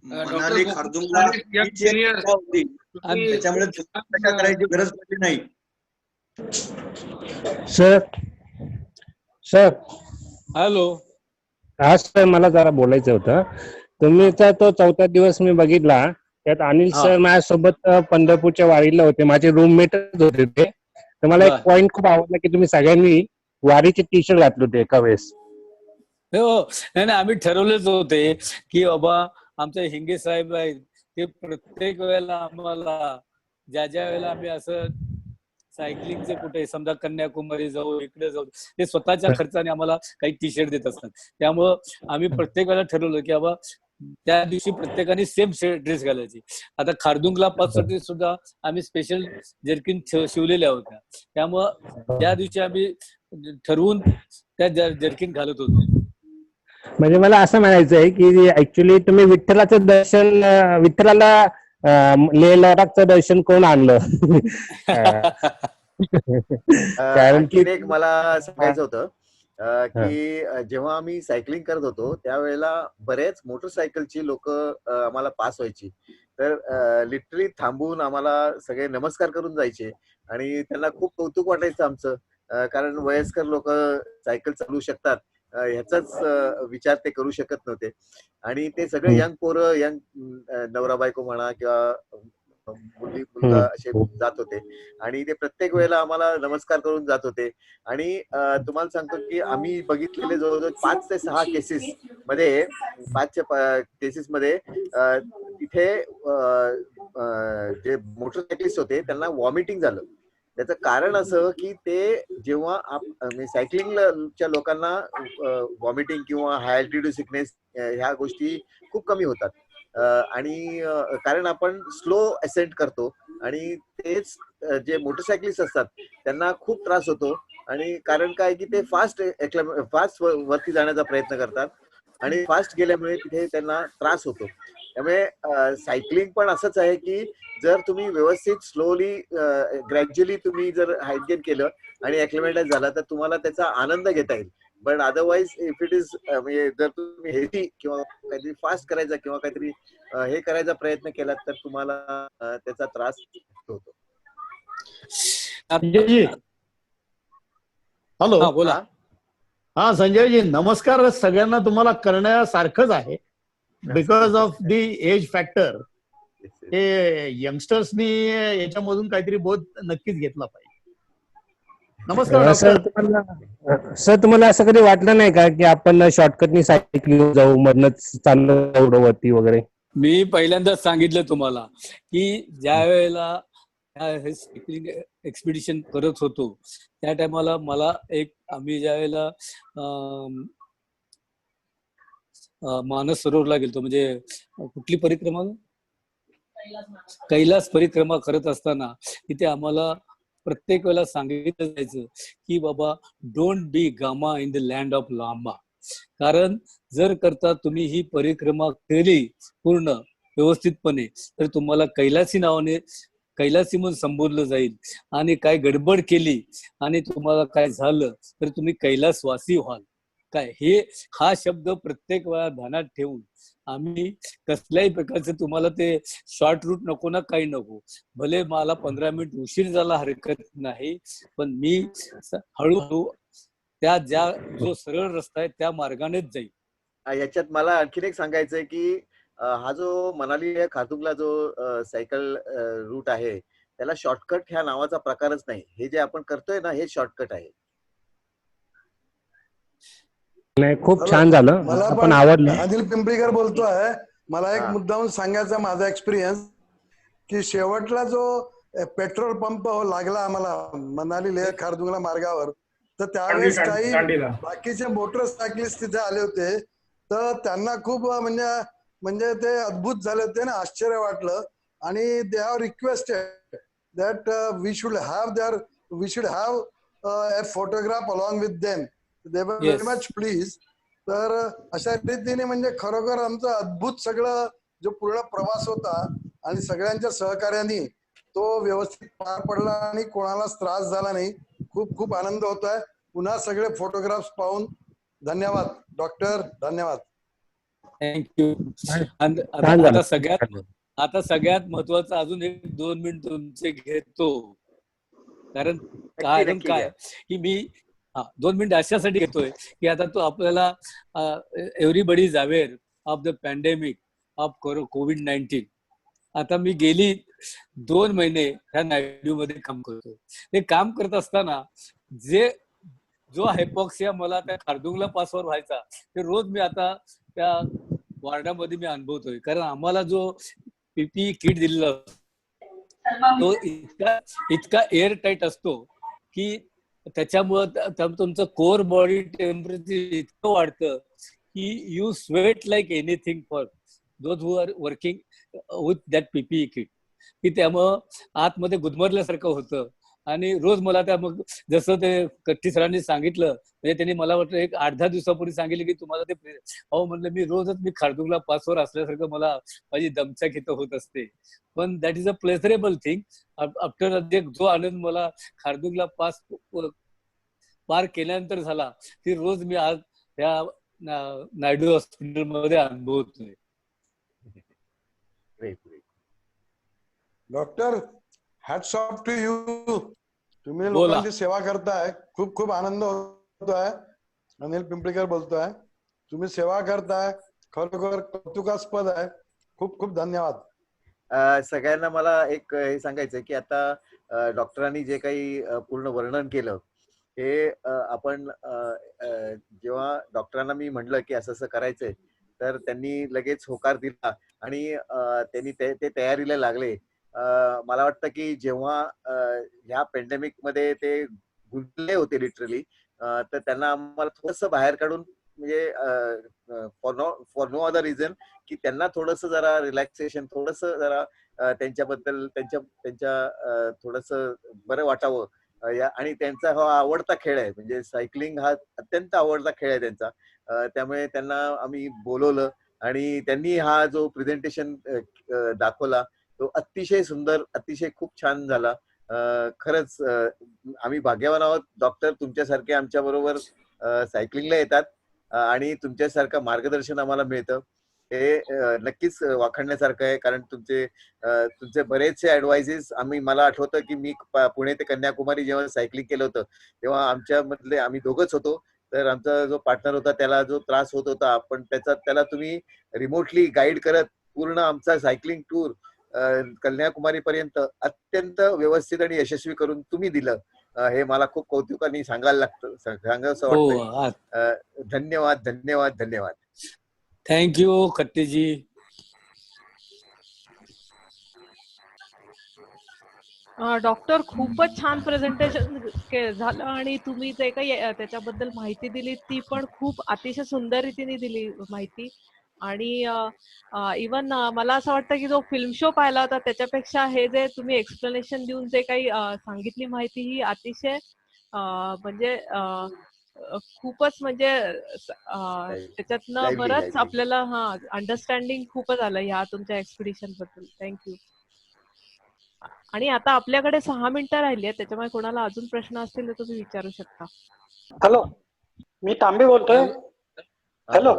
मनाली खारदुंगला होती त्याच्यामुळे करायची गरज पडली नाही. Sir hello. हा सर, मला जरा बोलायचं होतं. तुम्हीचा तो 4था दिवस मी बघितला, त्यात अनिल सर माझ्यासोबत पंढरपूरच्या वारीला होते, माझे रूममेटच होते ते. तर मला एक पॉइंट खूप आवडला की तुम्ही सगळ्यांनी वारीचे टी शर्ट घातले होते एका वेळेस. हो, नाही आम्ही ठरवलेच होते की बाबा आमचे हिंगे साहेब आहेत ते प्रत्येक वेळेला आम्हाला ज्या वेळेला आम्ही असं सायकलिंगचे कुठे समजा कन्याकुमारी जाऊ, इकडे जाऊ, ते स्वतःच्या खर्चाने आम्हाला काही टी शर्ट देत असतात. त्यामुळं आम्ही प्रत्येक वेळेला ठरवलं की बाबा त्या दिवशी प्रत्येकाने सेम ड्रेस घालायची. आता खारदुंगला पाससाठी सुद्धा आम्ही स्पेशल जर्किन शिवलेल्या होत्या, त्यामुळं त्या दिवशी आम्ही ठरवून त्या जर्किन घालत होतो. म्हणजे मला असं म्हणायचं आहे की ऍक्च्युली तुम्ही विठ्ठलाचं दर्शन, विठ्ठलाला लेह लडाखचं दर्शन कोण आणलं? कारण की एक मला सांगायचं होतं की जेव्हा आम्ही सायकलिंग करत होतो त्यावेळेला बरेच मोटरसायकलची लोक आम्हाला पास व्हायची. तर लिटरली थांबून आम्हाला सगळे नमस्कार करून जायचे आणि त्यांना खूप कौतुक वाटायचं आमचं. कारण वयस्कर लोक सायकल चालवू शकतात ह्याचाच विचार ते करू शकत नव्हते. आणि ते सगळे यंग पोरं, यंग नवरा बायको म्हणा किंवा मुलगा असे जात होते आणि ते प्रत्येक वेळेला आम्हाला नमस्कार करून जात होते. आणि तुम्हाला सांगतो की आम्ही बघितलेले जवळजवळ 5 ते 6 केसेस मध्ये, 5 केसेस मध्ये तिथे जे मोटरसायकलिस्ट होते त्यांना व्हॉमिटिंग झालं. त्याचं कारण असं की ते जेव्हा सायकलिंगच्या लोकांना व्हॉमिटिंग किंवा हाय अल्टिट्यूड सिकनेस ह्या गोष्टी खूप कमी होतात. आणि कारण आपण स्लो असेंट करतो आणि तेच जे मोटरसायकलिस्ट असतात त्यांना खूप त्रास होतो. आणि कारण काय की ते फास्ट वरती जाण्याचा प्रयत्न करतात आणि फास्ट गेल्यामुळे तिथे त्यांना त्रास होतो. त्यामुळे सायकलिंग पण असंच आहे की जर तुम्ही व्यवस्थित स्लोली ग्रॅज्युअली तुम्ही जर हाईट गेन केलं आणि ॲक्लिमेटाइज झाला तर तुम्हाला त्याचा आनंद घेता येईल. पण अदरवाईज इफ इट इज म्हणजे जर तुम्ही हेवी किंवा काहीतरी फास्ट करायचा किंवा काहीतरी हे करायचा प्रयत्न केला तर तुम्हाला त्याचा त्रास होतो. संजयजी, हॅलो, बोला. हा संजयजी, नमस्कार सगळ्यांना तुम्हाला करण्यासारखंच आहे. Because of the age factor हे यंगस्टर्सनी याच्यामधून काहीतरी बोध नक्कीच घेतला पाहिजे. नमस्कार सर, तुम्हाला असं कधी वाटलं नाही का की आपण शॉर्टकटनी सायकलिंग जाऊ, मधनच चाललं वरती वगैरे? मी पहिल्यांदाच सांगितलं तुम्हाला की ज्या वेळेला हे सायकलिंग एक्सपिडिशन करत होतो त्या टायमाला मला आम्ही ज्या वेळेला मानस सरोवरला गेलतो, म्हणजे कुठली परिक्रमा, कैलास परिक्रमा करत असताना तिथे आम्हाला प्रत्येक वेळेला सांगितलं जायचं की बाबा don't be gama in the land of lama. कारण जर करता तुम्ही ही परिक्रमा केली पूर्ण व्यवस्थितपणे तर तुम्हाला कैलासी नावाने कैलासी म्हणून संबोधलं जाईल, आणि काय गडबड केली आणि तुम्हाला काय झालं तर तुम्ही कैलासवासी व्हाल. काय हा शब्द प्रत्येक वेळा ध्यानात ठेवून आम्ही कसल्याही प्रकारचं तुम्हाला ते शॉर्ट रूट नको ना, काही नको, भले मला 15 मिनिट उशीर झाला हरकत नाही, पण मी हळूहळू जो सरळ रस्ता आहे त्या मार्गानेच जाईल. याच्यात मला आणखीन एक सांगायचंय की हा जो मनाली खारदुंगला जो सायकल रूट आहे त्याला शॉर्टकट ह्या नावाचा प्रकारच नाही. हे जे आपण करतोय ना हे शॉर्टकट आहे. नाही, खूप छान झालं, मला पण आवडलं. अनिल पिंपरीकर बोलतोय. मला एक हा. मुद्दाहून सांगायचा माझा एक्सपिरियन्स की शेवटला जो पेट्रोल पंप लागला आम्हाला मनाली लेह खारदुंगला मार्गावर, तर त्यावेळेस काही बाकीचे मोटरसायकलिस्ट तिथे आले होते, तर त्यांना खूप म्हणजे ते अद्भुत झाले होते ना, आश्चर्य वाटलं. आणि they have requested that we should have a photograph along with them. They were very much please. तर अशा रीतीने म्हणजे खरोखर आमचं अद्भुत सगळं जो पूर्ण प्रवास होता आणि सगळ्यांच्या सहकार्याने तो व्यवस्थित पार पडला आणि कोणालाच त्रास झाला नाही. खूप खूप आनंद होतोय पुन्हा सगळे फोटोग्राफ्स पाहून. धन्यवाद डॉक्टर, धन्यवाद. थँक्यू. छान झालं. आता सगळ्यात महत्वाचं अजून 1-2 मिनिट तुमचे घेतो. कारण काय की मी 2 मिनिट अशासाठी घेतोय की आता तो आपल्याला everybody is aware of the pandemic of कोविड-19. आता मी गेली 2 महिने ह्या नायडू मध्ये काम करतो. हे काम करत असताना जो हायपॉक्सिया मला त्या खारदुंगला पासवर व्हायचा ते रोज मी आता त्या वार्डामध्ये मी अनुभवतोय. कारण आम्हाला जो पीपीई किट दिलेला तो इतका एअर टाईट असतो की त्याच्यामुळं तुमचं कोर बॉडी टेम्परेचर इतकं वाढतं की you sweat like anything for those who are working with that PPE kit, की त्यामुळं आतमध्ये गुदमरल्यासारखं होतं. आणि रोज मला त्या मग जसं ते कट्टी सरांनी सांगितलं, म्हणजे त्यांनी मला वाटतं एक 8-10 दिवसापूर्वी सांगितलं की तुम्हाला ते म्हणलं मी रोजच मी खारदुंगला पासवर असल्यासारखं मला माझी दमछाक इथं होत असते. पण that is a pleasurable thing. After जो आनंद मला खारदुंगला पार केल्यानंतर झाला ती रोज मी आज ह्या नायडू हॉस्पिटलमध्ये अनुभवतोय. Doctor, hats off to you. तुम्ही लोकांची सेवा करताय, खूप खूप आनंद होतोय. अनिल पिंपरीकर बोलतोय. तुम्ही सेवा करताय, खरोखर कौतुकास्पद आहे. खूप खूप धन्यवाद. सगळ्यांना मला एक हे सांगायचं की आता डॉक्टरांनी जे काही पूर्ण वर्णन केलं हे आपण जेव्हा डॉक्टरांना मी म्हटलं की असं असं करायचंय तर त्यांनी लगेच होकार दिला आणि त्यांनी ते तयारीला लागले. मला वाटतं की जेव्हा ह्या पॅन्डेमिक मध्ये ते गुंतले होते लिटरली, तर त्यांना आम्हाला थोडंसं बाहेर काढून म्हणजे फॉर नो अदर रिझन की त्यांना थोडस जरा रिलॅक्सेशन, थोडस जरा त्यांच्याबद्दल त्यांच्या थोडस बरं वाटावं. आणि त्यांचा हा आवडता खेळ आहे, म्हणजे सायकलिंग हा अत्यंत आवडता खेळ आहे त्यांचा. त्यामुळे त्यांना आम्ही बोलवलं आणि त्यांनी हा जो प्रेझेंटेशन दाखवला तो अतिशय सुंदर, अतिशय खूप छान झाला. खरंच आम्ही भाग्यवान आहोत डॉक्टर, तुमच्यासारखे आमच्या बरोबर सायकलिंगला येतात आणि तुमच्यासारखं मार्गदर्शन आम्हाला मिळतं. हे नक्कीच वाखाणण्यासारखं आहे. कारण तुमचे बरेचसे ऍडवाइसेस मला आठवतं की मी पुणे ते कन्याकुमारी जेव्हा सायकलिंग केलं होतं तेव्हा आमच्यामधले आम्ही दोघंच होतो. तर आमचा जो पार्टनर होता त्याला जो त्रास होत होता, पण त्याला तुम्ही रिमोटली गाईड करत पूर्ण आमचा सायकलिंग टूर कन्याकुमारी पर्यंत अत्यंत व्यवस्थित आणि यशस्वी करून तुम्ही दिलं. हे मला खूप कौतुकाने सांगावंसं वाटतंय. धन्यवाद, धन्यवाद, धन्यवाद. थँक्यू खट्टेजी. डॉक्टर खूपच छान प्रेझेंटेशन झालं आणि तुम्ही जे काही त्याच्याबद्दल माहिती दिली ती पण खूप अतिशय सुंदर रीतीने दिली माहिती. आणि इवन मला असं वाटतं की जो फिल्म शो पाहिला होता त्याच्यापेक्षा हे जे तुम्ही एक्सप्लेनेशन देऊन जे काही सांगितली माहिती ही अतिशय म्हणजे खूपच म्हणजे त्याच्यातनं बरंच लाईव्हली. आपल्याला अंडरस्टँडिंग खूपच आलं ह्या तुमच्या एक्सपिडिशन बद्दल. थँक्यू. आणि आता आपल्याकडे 6 मिनिटं राहिली आहेत, त्याच्यामुळे कोणाला अजून प्रश्न असतील तर तुम्ही विचारू शकता. हॅलो, मी तांबे बोलतोय. हॅलो,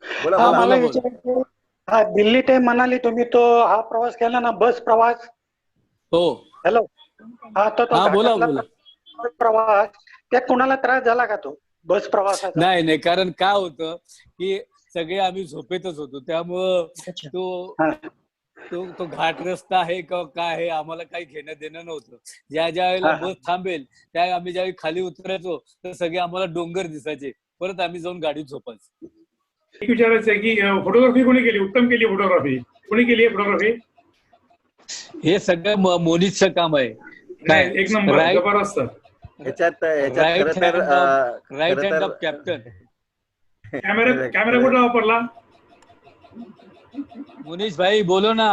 बोला हा बोला. मला विचारायचं, हा दिल्ली ते मनाली तुम्ही तो हा प्रवास केला ना, बस प्रवास. हो. हॅलो, हा तो हा बोला घाटातला बोला. प्रवास, त्यात कोणाला त्रास झाला का तो बस प्रवासाचा? नाही नाही, कारण काय होतं की सगळे आम्ही झोपेतच होतो, त्यामुळं तो घाट रस्ता आहे का काय आहे आम्हाला काही घेणं देणं नव्हतं. ज्या ज्या वेळेला बस थांबेल त्या आम्ही ज्यावेळी खाली उतरायचो तर सगळे आम्हाला डोंगर दिसायचे, परत आम्ही जाऊन गाडीत झोपायचो. एक विचारायचं आहे की फोटोग्राफी कोणी केली? उत्तम केली फोटोग्राफी. कोणी केली आहे फोटोग्राफी? हे सगळं मोनीजचं काम आहे. काय एक नंबर, जबरदस्त. याच्यात खरं तर right hand of captain. Camera कुठला वापरला? मुनीश भाई बोलो ना.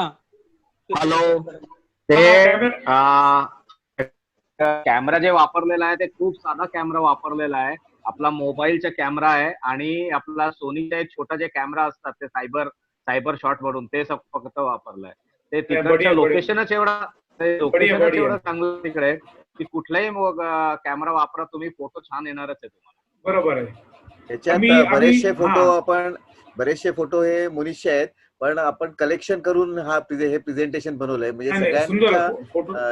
हॅलो, ते कॅमेरा जे वापरलेला आहे ते खूप साधा कॅमेरा वापरलेला आहे. आपला मोबाईलचा कॅमेरा आहे आणि आपला सोनीचा एक छोटा जे कॅमेरा असतात ते सायबर शॉट म्हणून ते फक्त वापरलंय. ते तिकडचं लोकेशनच एवढं चांगलं तिकडे की कुठलाही कॅमेरा वापरा तुम्ही, फोटो छान येणारच आहे तुम्हाला. बरोबर आहे. त्याच्यात बरेचसे फोटो हे मुनीशचे आहेत, पण आपण कलेक्शन करून हे प्रेझेंटेशन बनवलंय. म्हणजे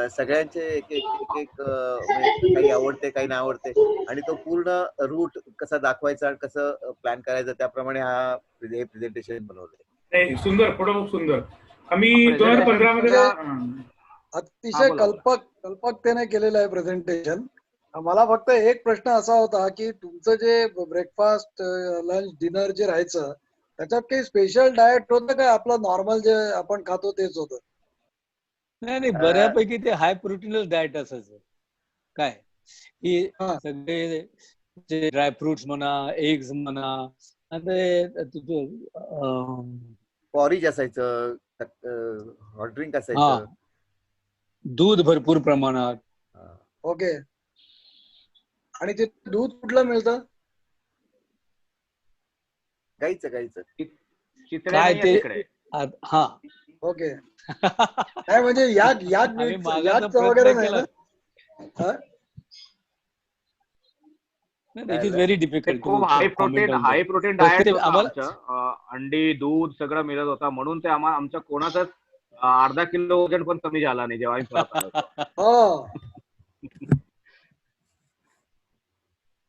सगळ्यांचे एक काही आवडते काही नाही आवडते आणि तो पूर्ण रूट कसा दाखवायचा, कसं प्लॅन करायचं त्याप्रमाणे हे प्रेझेंटेशन बनवलंय. सुंदर फोटो, खूप सुंदर. आम्ही 2015 मध्ये अतिशय कल्पकतेने केलेलं आहे प्रेझेंटेशन. मला फक्त एक प्रश्न असा होता की तुमचं जे ब्रेकफास्ट, लंच, डिनर जे राहायचं त्याच्यात काही स्पेशल डाएट होतं काय? आपलं नॉर्मल जे आपण खातो तेच होतं? नाही, बऱ्यापैकी ते हाय प्रोटीनल डाएट असायचं. काय की सगळे जे ड्रायफ्रुट्स म्हणा, एग्स म्हणा, पॉरिज असायचं, हॉट ड्रिंक असायचं, दूध भरपूर प्रमाणात. ओके. आणि ते दूध कुठलं मिळतं? गाईचं. काय ते ओके. काय म्हणजे याद वगैरे नाही ना? It is very difficult. खूप हाय प्रोटीन डाएट होतं. अंडी, दूध सगळं मिळत होता, म्हणून ते आमच्या कोणाचाच अर्धा किलो वजन पण कमी झाला नाही जेव्हा आम्ही परत आलो.